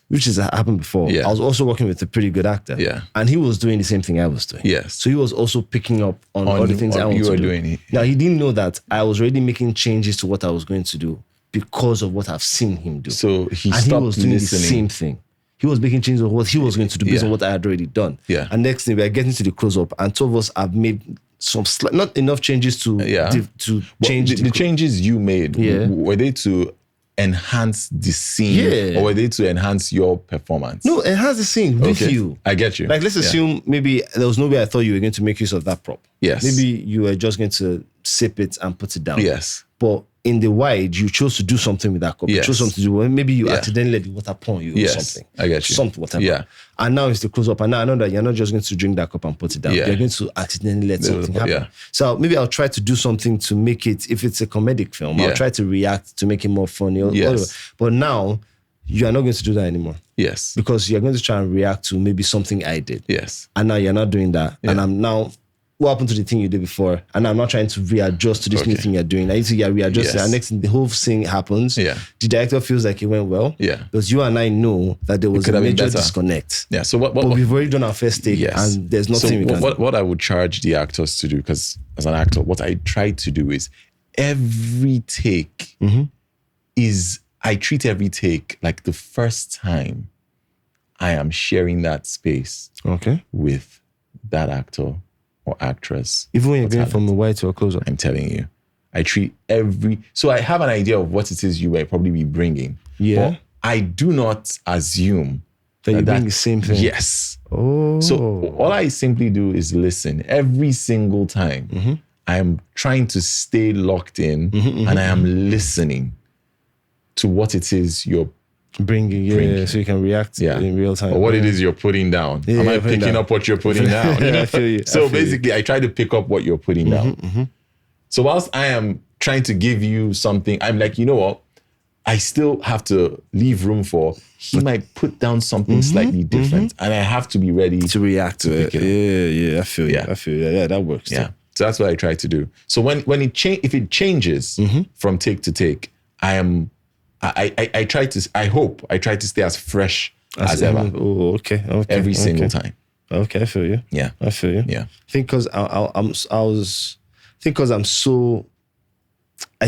which has happened before, I was also working with a pretty good actor. Yeah. And he was doing the same thing I was doing. Yes. So he was also picking up on all the things I wanted to do. Now he didn't know that I was already making changes to what I was going to do because of what I've seen him do. So he was doing the same thing. He was making changes of what he was going to do based on what I had already done. Yeah. And next thing, we are getting to the close-up, and two of us have made some not enough changes to change. The changes you made, were they to enhance the scene or were they to enhance your performance? No, enhance the scene with you. I get you. Like, let's assume maybe there was no way I thought you were going to make use of that prop. Yes. Maybe you were just going to sip it and put it down. Yes. But in the wide, you chose to do something with that cup. You chose something to do. Maybe you accidentally let the water pour on you or something. I get you. Something, whatever. Yeah. And now it's the close up. And now I know that you're not just going to drink that cup and put it down. You're going to accidentally let something happen. Yeah. So maybe I'll try to do something to make it, if it's a comedic film, I'll try to react to make it more funny. But now, you are not going to do that anymore. Yes. Because you're going to try and react to maybe something I did. Yes. And now you're not doing that. Yeah. And I'm now, what happened to the thing you did before? And I'm not trying to readjust to this new thing you're doing. I need to get readjusted. And next thing, the whole thing happens. Yeah. The director feels like it went well. Yeah. Because you and I know that there was a major disconnect. Yeah. So but we've already done our first take, and there's nothing we can do. What I would charge the actors to do, because as an actor, what I try to do is every take I treat every take like the first time I am sharing that space with that actor or actress. Even when you're going from a wide to a close-up. I'm telling you. I treat so I have an idea of what it is you will probably be bringing. Yeah. But I do not assume that you bring the same thing. Yes. Oh. So all I simply do is listen every single time. I am trying to stay locked in and I am listening to what it is you're bringing. So you can react in real time. Or what it is you're putting down. Am I picking up what you're putting down? I feel you. So basically, I try to pick up what you're putting down. So whilst I am trying to give you something, I'm like, you know what? I still have to leave room for, he might put down something slightly different and I have to be ready to react to it. Yeah, I feel you. I feel you. Yeah, that works. Yeah. So that's what I try to do. So when if it changes from take to take, I try to stay as fresh as ever. Oh, okay. Every single time. Okay, I feel you. Yeah. I feel you. Yeah. I think because I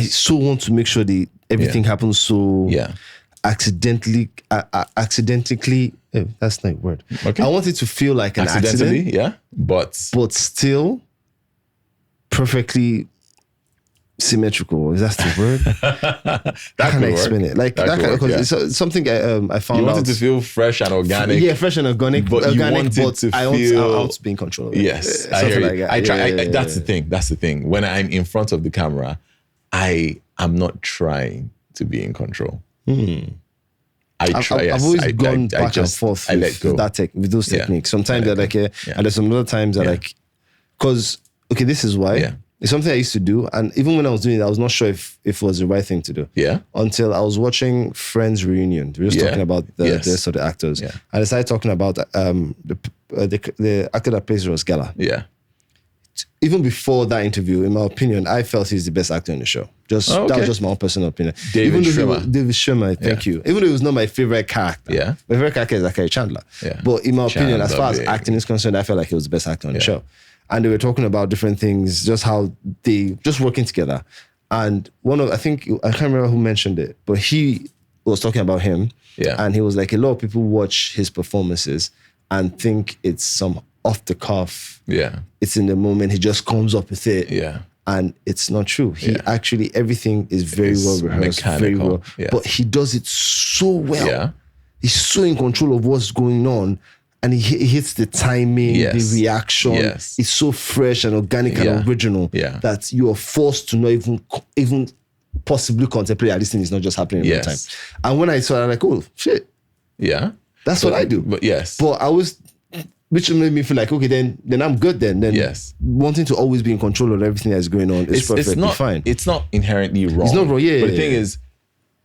so want to make sure that everything happens so accidentally. That's not a word. Okay. I want it to feel like an accident. but still perfectly symmetrical. Is that the word? How can I explain it? Like that because it's something I found out. You want it to feel fresh and organic. Yeah, fresh and organic. But you want it to feel. I want to be in control of it. Yes, I hear you. I try. That's the thing. That's the thing. When I'm in front of the camera, I am not trying to be in control. I try. I've always gone back and forth. I let go with those techniques. Sometimes they're like, and there's some other times that like, because this is why. Yeah. It's something I used to do, and even when I was doing it, I was not sure if it was the right thing to do. Yeah. Until I was watching Friends Reunion. We were just talking about the rest of the actors. Yeah. And I started talking about the actor that plays Ross Geller. Yeah. Even before that interview, in my opinion, I felt he's the best actor in the show. That was just my own personal opinion. David Schwimmer, thank you. Even though it was not my favorite character. Yeah. My favorite character is Zachary Chandler. Yeah. But in my opinion, as far as acting is concerned, I felt like he was the best actor on the show. And they were talking about different things, just how they just working together. And I can't remember who mentioned it, but he was talking about him. Yeah. And he was like, a lot of people watch his performances and think it's some off the cuff. Yeah. It's in the moment. He just comes up with it. Yeah. And it's not true. He actually, everything is very well rehearsed. Mechanical. Very well. Yeah. But he does it so well. Yeah. He's so in control of what's going on. And he hits the timing, the reaction. Yes. It's so fresh and organic and original that you are forced to not even possibly contemplate that this thing is not just happening in real time. And when I saw it, I'm like, oh, shit. Yeah. That's what I do. But which made me feel like, okay, then I'm good then. Then wanting to always be in control of everything that's going on is perfectly fine. It's not inherently wrong. It's not wrong, But the thing is,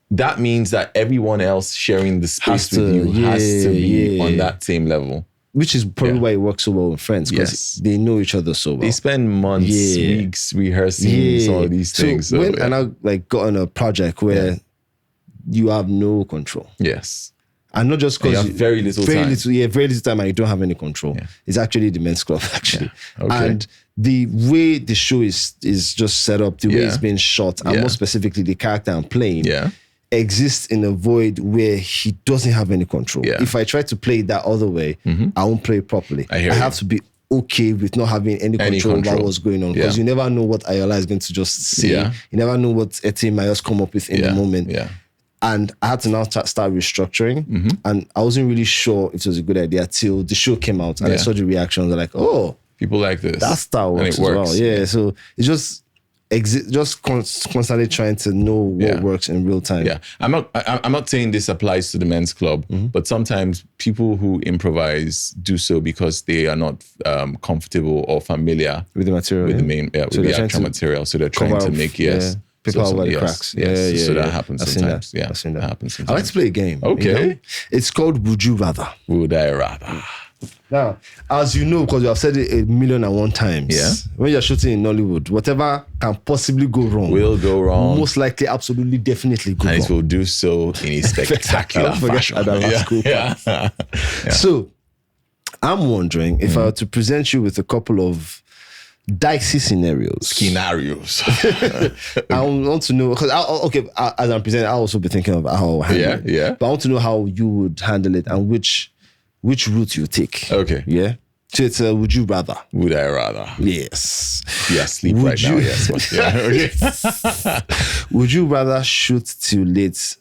that means that everyone else sharing the space with you has to be on that same level. Which is probably why it works so well with friends, because they know each other so well. They spend months, weeks rehearsing all these things. So when I got on a project where you have no control. Yes. And not just because you have very little time and you don't have any control. Yeah. It's actually the men's club, actually. Yeah. Okay. And the way the show is just set up, the way it's being shot, and more specifically the character I'm playing, exists in a void where he doesn't have any control. Yeah. If I try to play it that other way, I won't play it properly. I have to be okay with not having any control about what's going on, because you never know what Ayola is going to just say. Yeah. You never know what Etienne might just come up with in the moment. Yeah. And I had to now start restructuring, and I wasn't really sure if it was a good idea till the show came out and I saw the reactions. They're like, "Oh, people like this. That style works as well." Yeah, so it's just constantly trying to know what works in real time. Yeah, I'm not saying this applies to the men's club, but sometimes people who improvise do so because they are not comfortable or familiar with the material, with the actual material. So they're trying to make people out by the cracks. So that happens sometimes. I've seen that. Happens sometimes. I like to play a game. Okay. You know? It's called Would You Rather. Would I rather? Now, as you know, because we have said it 1,000,001 times, when you're shooting in Nollywood, whatever can possibly go wrong will go wrong. Most likely, absolutely, definitely go wrong. And it will do so in a spectacular fashion. So, I'm wondering if I were to present you with a couple of dicey scenarios. I want to know, because as I'm presenting, I'll also be thinking of how I'll handle it. But I want to know how you would handle it and which route you take. Okay. Yeah. So it's a would you rather? Would I rather? Yes. Yeah, sleep Would right you- now. Yes. But yeah. Okay. Would you rather shoot till late,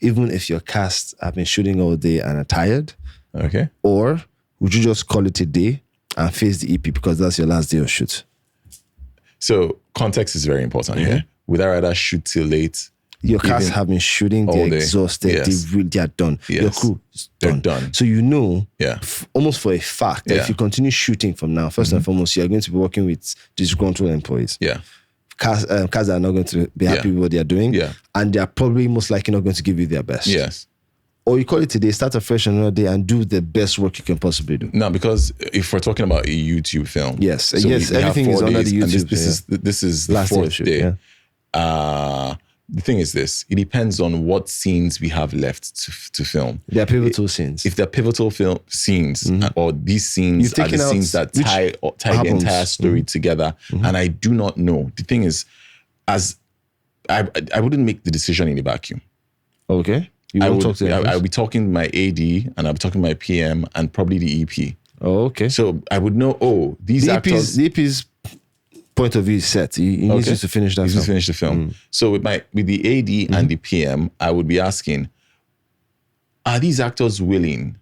even if your cast have been shooting all day and are tired? Okay. Or would you just call it a day and face the EP because that's your last day of shoot? So context is very important here. Would I rather shoot till late? Your cast have been shooting, they're all day. exhausted, Yes. they are done. Yes. Your crew is They're done. done. So you know, Yeah. almost for a fact, that if Yeah. you continue shooting from now, first and foremost, you're going to be working with disgruntled employees. Yeah. Cast are not going to be happy with what they're doing. Yeah. And they're probably most likely not going to give you their best. Yes. Or you call it today, start afresh another day and do the best work you can possibly do. Now, because if we're talking about a YouTube film, Yes. so Yes, we have everything 4 is under days, the and YouTube, this is the Last day of 4th shoot, day. yeah. The thing is this: it depends on what scenes we have left to film. They are pivotal scenes. If they're pivotal film scenes, or these scenes You've are the taken out scenes that tie the happens. entire story together, and I do not know. The thing is, as I wouldn't make the decision in a vacuum. Okay. You I won't would, talk to them. I'll be talking to my AD and I'll be talking to my PM and probably the EP. Oh, okay. So I would know, these The actors. the EP's point of view is set. He needs you to finish that Needs film. to finish the film. So with the AD and the PM, I would be asking, are these actors willing?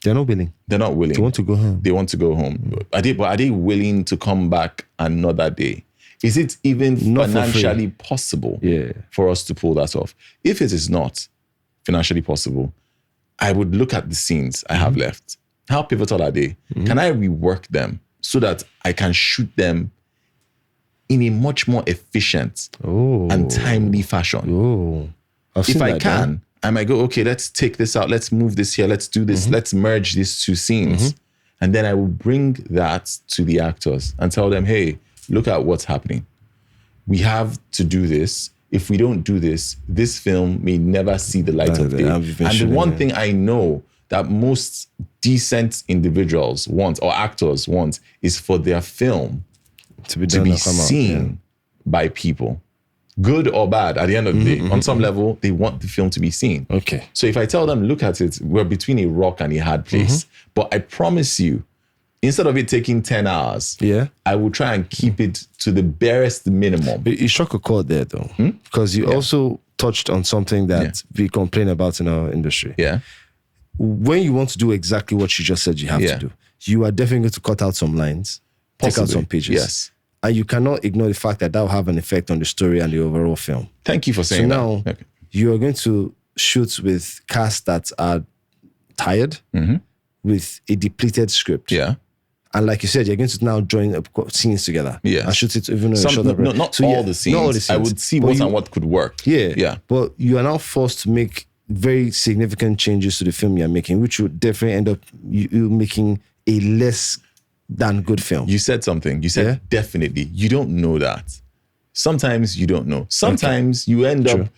They're not willing. They're not willing. They want to go home. They want to go home. Are they willing to come back another day? Is it even Not for free. financially possible for us to pull that off? If it is not financially possible, I would look at the scenes I have left. How pivotal are they? Can I rework them so that I can shoot them in a much more efficient and timely fashion? Oh. I've If seen I that can, I might go, okay, let's take this out. Let's move this here. Let's do this. Let's merge these 2 scenes. And then I will bring that to the actors and tell them, hey, look at what's happening. We have to do this. If we don't do this, this film may never see the light of day. And the one thing I know that most decent individuals want, or actors want, is for their film to be, to be seen by people. Good or bad, at the end of the day, on some level, they want the film to be seen. Okay. So if I tell them, look at it, we're between a rock and a hard place. But I promise you, instead of it taking 10 hours, I will try and keep it to the barest minimum. You struck a chord there, though, because you also touched on something that we complain about in our industry. Yeah. When you want to do exactly what you just said you have to do, you are definitely going to cut out some lines, take out some pages. Yes. And you cannot ignore the fact that will have an effect on the story and the overall film. Thank you for saying that. So now you are going to shoot with casts that are tired, with a depleted script. Yeah. And like you said, you're going to now join scenes together. Yeah. And shoot it even on a shorter break. Not all the scenes. I would see what and what could work. Yeah. But you are now forced to make very significant changes to the film you're making, which would definitely end up you making a less than good film. You said something. You said definitely. You don't know that. Sometimes you don't know. Sometimes you end up,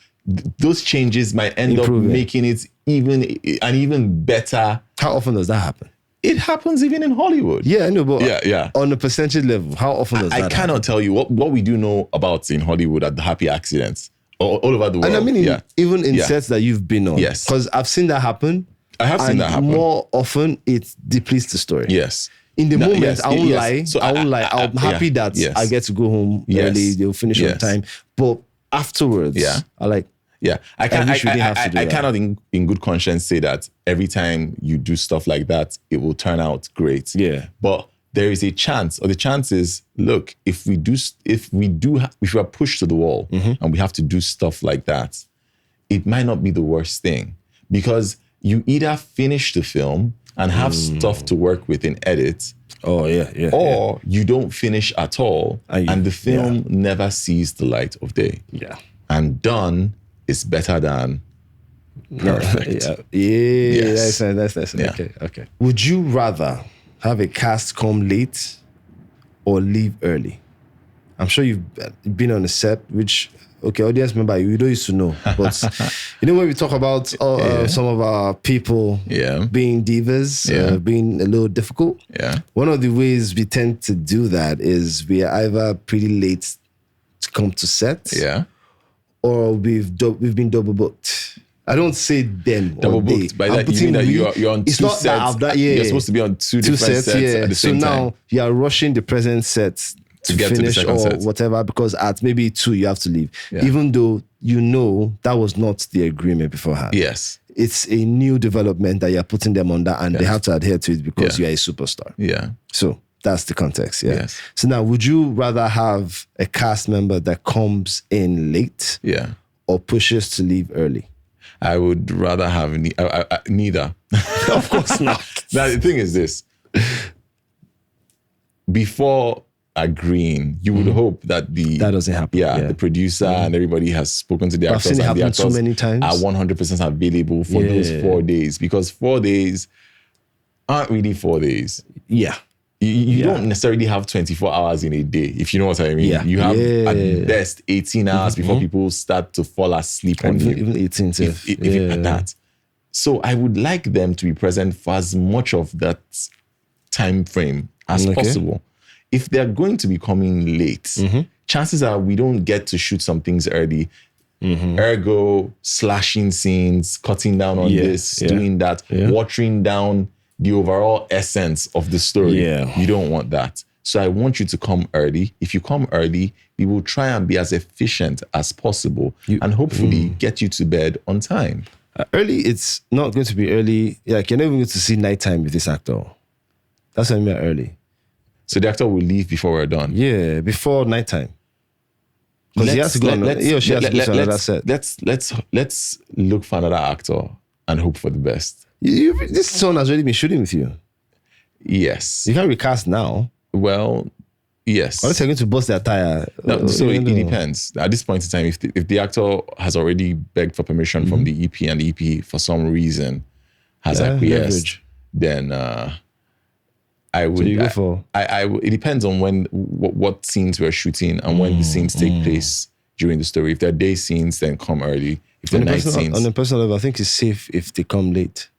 those changes might end up making it even better. How often does that happen? It happens even in Hollywood. Yeah, I know, but on a percentage level, how often does that happen? I cannot tell you what we do know about in Hollywood are the happy accidents all over the world. And I mean, even in sets that you've been on. Yes. Because I've seen that happen. I have seen that happen. More often, it depletes the story. Yes. In the moment, I won't lie. So I won't lie. I'm happy that I get to go home early. They'll finish on time. But afterwards, I like. Yeah, I cannot in good conscience say that every time you do stuff like that, it will turn out great. Yeah. But there is a chance, or the chance is, look, if we are pushed to the wall and we have to do stuff like that, it might not be the worst thing, because you either finish the film and have stuff to work with in edit. Oh, yeah. Or you don't finish at all and the film never sees the light of day. Yeah. And done is better than perfect. Yes. That's okay. Would you rather have a cast come late or leave early? I'm sure you've been on a set, which, audience member, you don't used to know. But when we talk about some of our people being divas, being a little difficult, one of the ways we tend to do that is we are either pretty late to come to set, or we've been double booked. I don't say them Double or they. booked. By that, you mean that you're on it's two not that sets. I've done, yeah. You're supposed to be on two different sets at the same time. So now you are rushing the present set to get to the finish second or set. whatever, because at maybe 2 you have to leave. Yeah. Even though you know that was not the agreement beforehand. Yes. It's a new development that you're putting them under, and they have to adhere to it because you are a superstar. Yeah. So that's the context. Yeah. Yes. So now, would you rather have a cast member that comes in late or pushes to leave early? I would rather have neither. Of course not. Now, the thing is this. Before agreeing, you would hope that that doesn't happen. The producer and everybody has spoken to the actors. I've seen it and the happen actors so many times. are 100% available for those 4 days, because 4 days aren't really 4 days. Yeah. You don't necessarily have 24 hours in a day, if you know what I mean. Yeah. You have at best 18 hours before people start to fall asleep on you. Even 18. If at that. So I would like them to be present for as much of that time frame as possible. If they're going to be coming late, chances are we don't get to shoot some things early. Ergo, slashing scenes, cutting down on this, doing that, watering down the overall essence of the story. Yeah. You don't want that. So I want you to come early. If you come early, we will try and be as efficient as possible and hopefully get you to bed on time. Early, it's not going to be early. Like, you're not even going to see nighttime with this actor. That's what I mean by early. So the actor will leave before we're done? Yeah, before nighttime. Because he has to go on, he or she has to go to another set. Let's look for another actor and hope for the best. This son has already been shooting with you. Yes. You can't recast now. Well, yes. Unless you're going to bust their tire. No, so it depends. At this point in time, if the actor has already begged for permission from the EP and the EP for some reason has acquiesced, then I would. So you go for? It depends on what scenes we're shooting and when the scenes take place during the story. If they're day scenes, then come early. If they're night scenes. On a personal level, I think it's safe if they come late.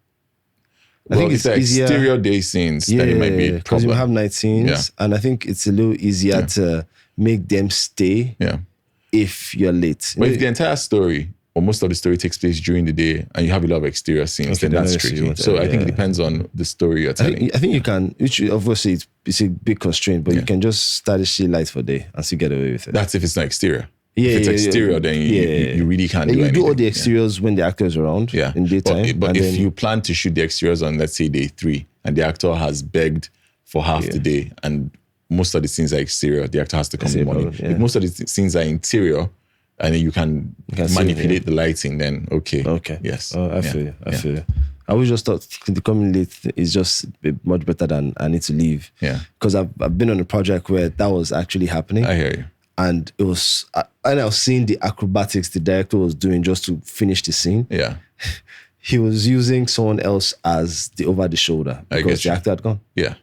I think it's easier. Exterior day scenes, then it might be a problem. Because you have night scenes, and I think it's a little easier to make them stay if you're late. But if the entire story, or most of the story, takes place during the day and you have a lot of exterior scenes, then that's tricky. So I think it depends on the story you're telling. I think you can, which obviously it's a big constraint, but you can just start the shit light for day and still get away with it. That's if it's not exterior. If it's exterior, then you really can't do anything. You do all the exteriors when the actor is around in daytime. But if you plan to shoot the exteriors on, let's say, day 3, and the actor has begged for half the day, and most of the scenes are exterior, the actor has to come in the morning. If most of the scenes are interior, and then you can manipulate the lighting, then okay. Yes. I feel you. I feel you. I always just thought the coming late is just much better than I need to leave. Yeah. Because I've been on a project where that was actually happening. I hear you. And it was, and I was seeing the acrobatics the director was doing just to finish the scene. Yeah. He was using someone else as the over the shoulder because the actor had gone. Yeah.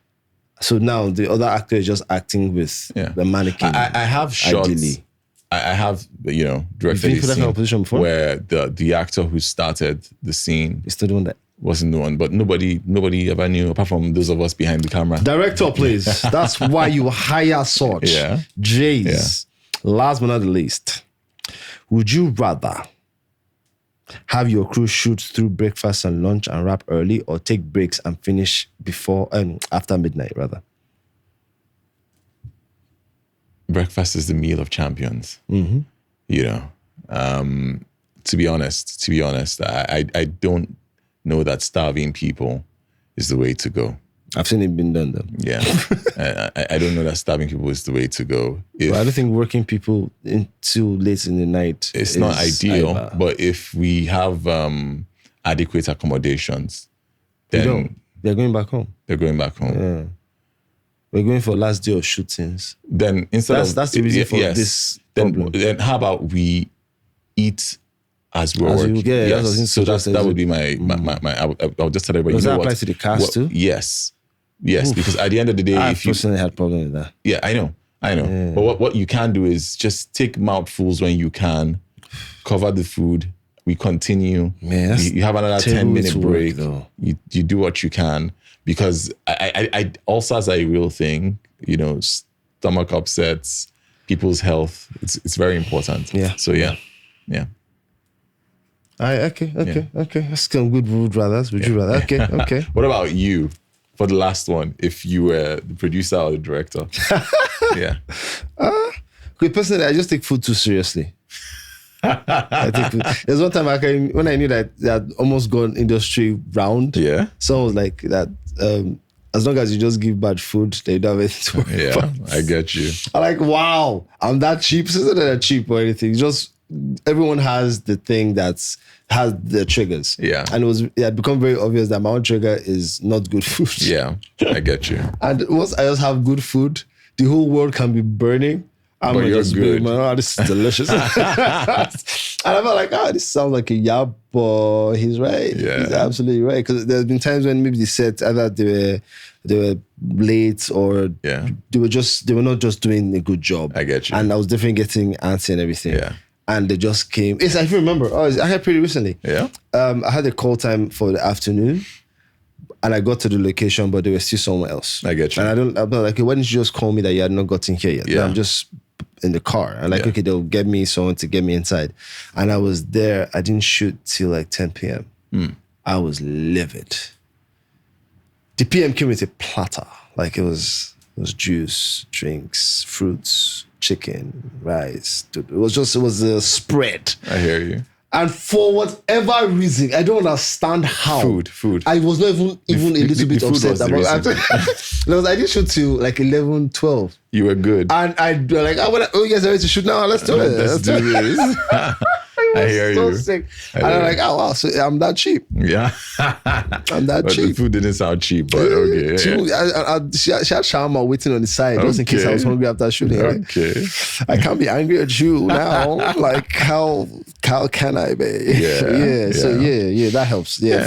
So now the other actor is just acting with the mannequin. I have shots. Ideally. I have, directed a scene position before? where the actor who started the scene is still the one that wasn't the one, but nobody ever knew apart from those of us behind the camera. Director, please. That's why you hire such. Yeah. Jays. Yeah. Last but not the least, would you rather have your crew shoot through breakfast and lunch and wrap early, or take breaks and finish after midnight rather? Breakfast is the meal of champions. Mm-hmm. To be honest, I don't know that starving people is the way to go. I've seen it been done though. Yeah. I don't know that starving people is the way to go. I don't think working people too late in the night it's not ideal, but if we have adequate accommodations, then they're going back home. They're going back home. Yeah. We're going for last day of shootings. Then instead that's the reason for this problem. Then how about we eat as we're working? So that would be my I'll just tell everybody. Does that apply to the cast too? Yes, because at the end of the day, I personally had problem with that. Yeah, I know. Yeah. But what you can do is just take mouthfuls when you can, cover the food. We continue. Man, you have another 10-minute break. You do what you can. Because I ulcers are a real thing, stomach upsets, people's health. It's very important. Yeah. So yeah. Okay. That's some good would rather. Would you rather? Okay. What about you for the last one? If you were the producer or the director? Yeah. Okay, personally, I just take food too seriously. I take food. There's one time when I knew that I'd almost gone industry round. Yeah. Someone was like that. As long as you just give bad food, they don't have anything to worry about. I get you. I'm like, wow, I'm that cheap. It's not that cheap or anything. It's just everyone has the thing has the triggers. Yeah. And it had become very obvious that my own trigger is not good food. Yeah, I get you. And once I just have good food, the whole world can be burning. But you're good. This is delicious. And I felt like, this sounds like a yab, but he's right. Yeah. He's absolutely right. Because there's been times when maybe the set, either they were late or they were not just doing a good job. I get you. And I was definitely getting antsy and everything. Yeah. And they just came. Yes, I remember. I had pretty recently. Yeah. I had a call time for the afternoon. And I got to the location, but they were still somewhere else. I get you. And I'm like, okay, why didn't you just call me that you had not gotten here yet? Yeah. No, I'm just in the car. And okay, they'll get me someone to get me inside. And I was there. I didn't shoot till like 10 p.m. I was livid. The PM came with a platter. Like it was juice, drinks, fruits, chicken, rice. It was a spread. I hear you. And for whatever reason, I don't understand how. Food. I was not even a little bit upset about it. I did shoot till like 11, 12. You were good. And I'd be like, you guys are ready to shoot now? Let's do it. Let's do this. I hear you. Sick. And I'm like, oh wow, so I'm that cheap. Yeah. I'm that cheap. The food didn't sound cheap, but okay. She had shawarma waiting on the side just in case I was hungry after shooting. Okay. Like, I can't be angry at you now. Like how can I be? Yeah. So that helps. Yeah.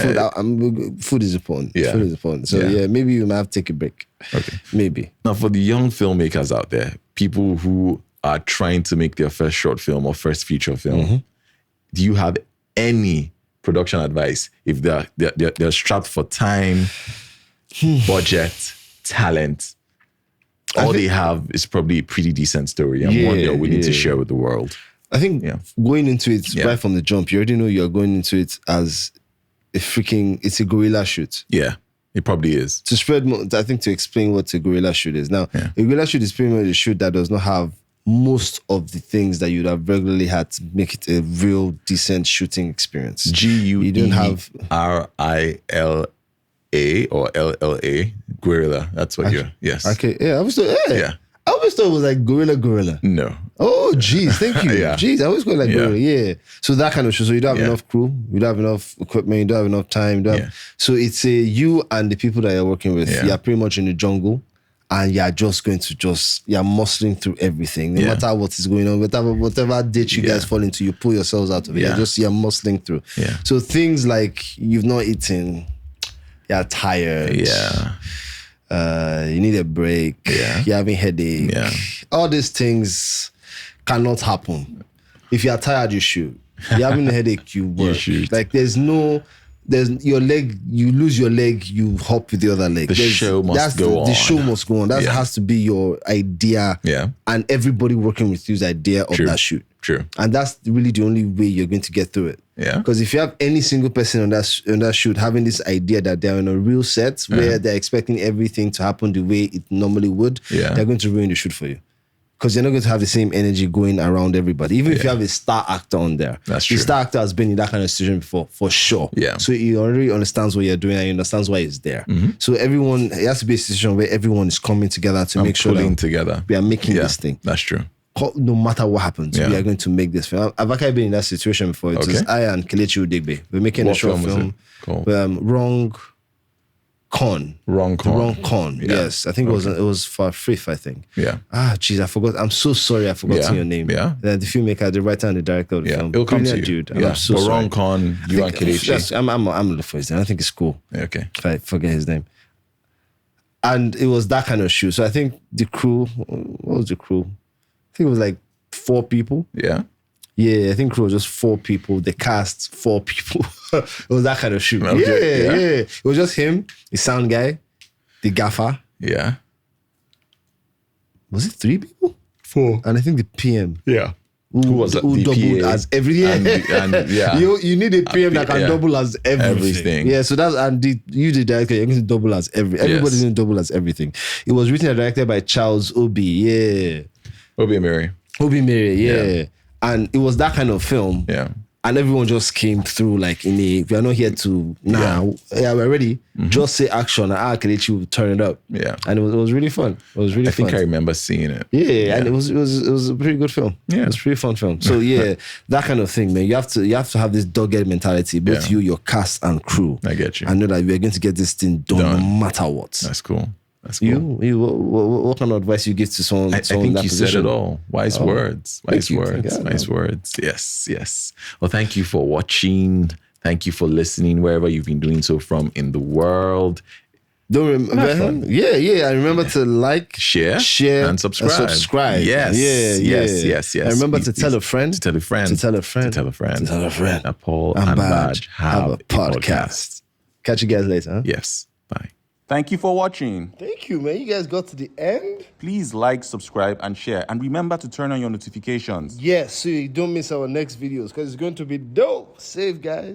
Food is important. Yeah. Food is important. So maybe you might have to take a break. Okay. Maybe. Now for the young filmmakers out there, people who are trying to make their first short film or first feature film, do you have any production advice if they're strapped for time, budget, talent? All they have is probably a pretty decent story and one they're willing to share with the world. I think going into it right from the jump, you already know you're going into it as it's a guerrilla shoot. Yeah, it probably is. To explain what a guerrilla shoot is. Now, a guerrilla shoot is pretty much a shoot that does not have most of the things that you'd have regularly had to make it a real decent shooting experience. You don't have RILA or LLA, guerrilla. That's what you're. Yes. Okay. Yeah. I always thought it was like gorilla. No. Oh, geez. Thank you. Geez. I always go like gorilla. Yeah. So that kind of show. So you don't have enough crew. You don't have enough equipment. You don't have enough time. So it's you and the people that you're working with. You're pretty much in the jungle. And you're just going to you're muscling through everything. No matter what is going on, whatever ditch you guys fall into, you pull yourselves out of it. You're muscling through. Yeah. So things like you've not eaten, you're tired. Yeah. You need a break. Yeah. You're having headache. Yeah. All these things cannot happen. If you're tired, you shoot. You're having a headache, you work. You shoot. Like there's your leg, you lose your leg, you hop with the other leg. The show must go on. The show must go on. That has to be your idea. Yeah. And everybody working with you's idea of that shoot. True. And that's really the only way you're going to get through it. Yeah. Because if you have any single person on that shoot having this idea that they're on a real set where they're expecting everything to happen the way it normally would, they're going to ruin the shoot for you. Because you're not going to have the same energy going around everybody. Even if you have a star actor on there. That's true. The star actor has been in that kind of situation before, for sure. Yeah. So he already understands what you're doing and he understands why he's there. So it has to be a situation where everyone is coming together to make sure that we are making this thing. That's true. No matter what happens, we are going to make this film. I've actually been in that situation before. It was I and Kelechi Udegbe. We're making a short film. Wrong Con. Yes, I think it was for Frith, I think. Yeah. Jeez, I forgot. I'm so sorry I forgot your name. Yeah. The filmmaker, the writer and the director of the film. It'll come to you. Dude. I'm so sorry. Wrong Con, you and Kelechi. Yes, I'm looking for his name. I think it's cool. Okay. If I forget his name. And it was that kind of shoot. So I think the crew, what was the crew? I think it was like 4 people. Yeah. Yeah, I think it was just 4 people. The cast, 4 people. It was that kind of shoot. Okay, Yeah. It was just him, the sound guy, the gaffer. Yeah. Was it 3 people? 4. And I think the PM. Yeah. who was the doubled PA as everything. and yeah. You need a PM that can double as everything. Yeah, so that's and you the director, you're going to double as everybody's going to double as everything. It was written and directed by Charles Obi. Yeah, Obi Mary. Yeah. And it was that kind of film. Yeah. And everyone just came through like in a, we are not here to now. Yeah, we're ready. Just say action and Kelechi will turn it up. Yeah. And it was really fun. It was really fun. I think I remember seeing it. Yeah, and it was a pretty good film. Yeah. It was a pretty fun film. So yeah, that kind of thing, man. You have to have this dogged mentality, both you, your cast and crew. I get you. I know that we're going to get this thing done no matter what. That's cool. That's cool. What kind of advice you give to someone? I think you said it all. Wise words. Wise you. words. Yes. Well, thank you for watching. Thank you for listening wherever you've been doing so from in the world. Don't remember? Yeah. I remember to like, share, and subscribe. Yes. I remember to tell a friend. To tell a friend. That Paul and Baaj have a podcast. Catch you guys later. Huh? Yes. Bye. Thank you for watching. Thank you, man. You guys got to the end. Please like, subscribe, and share. And remember to turn on your notifications. Yes, so you don't miss our next videos because it's going to be dope. Save, guys.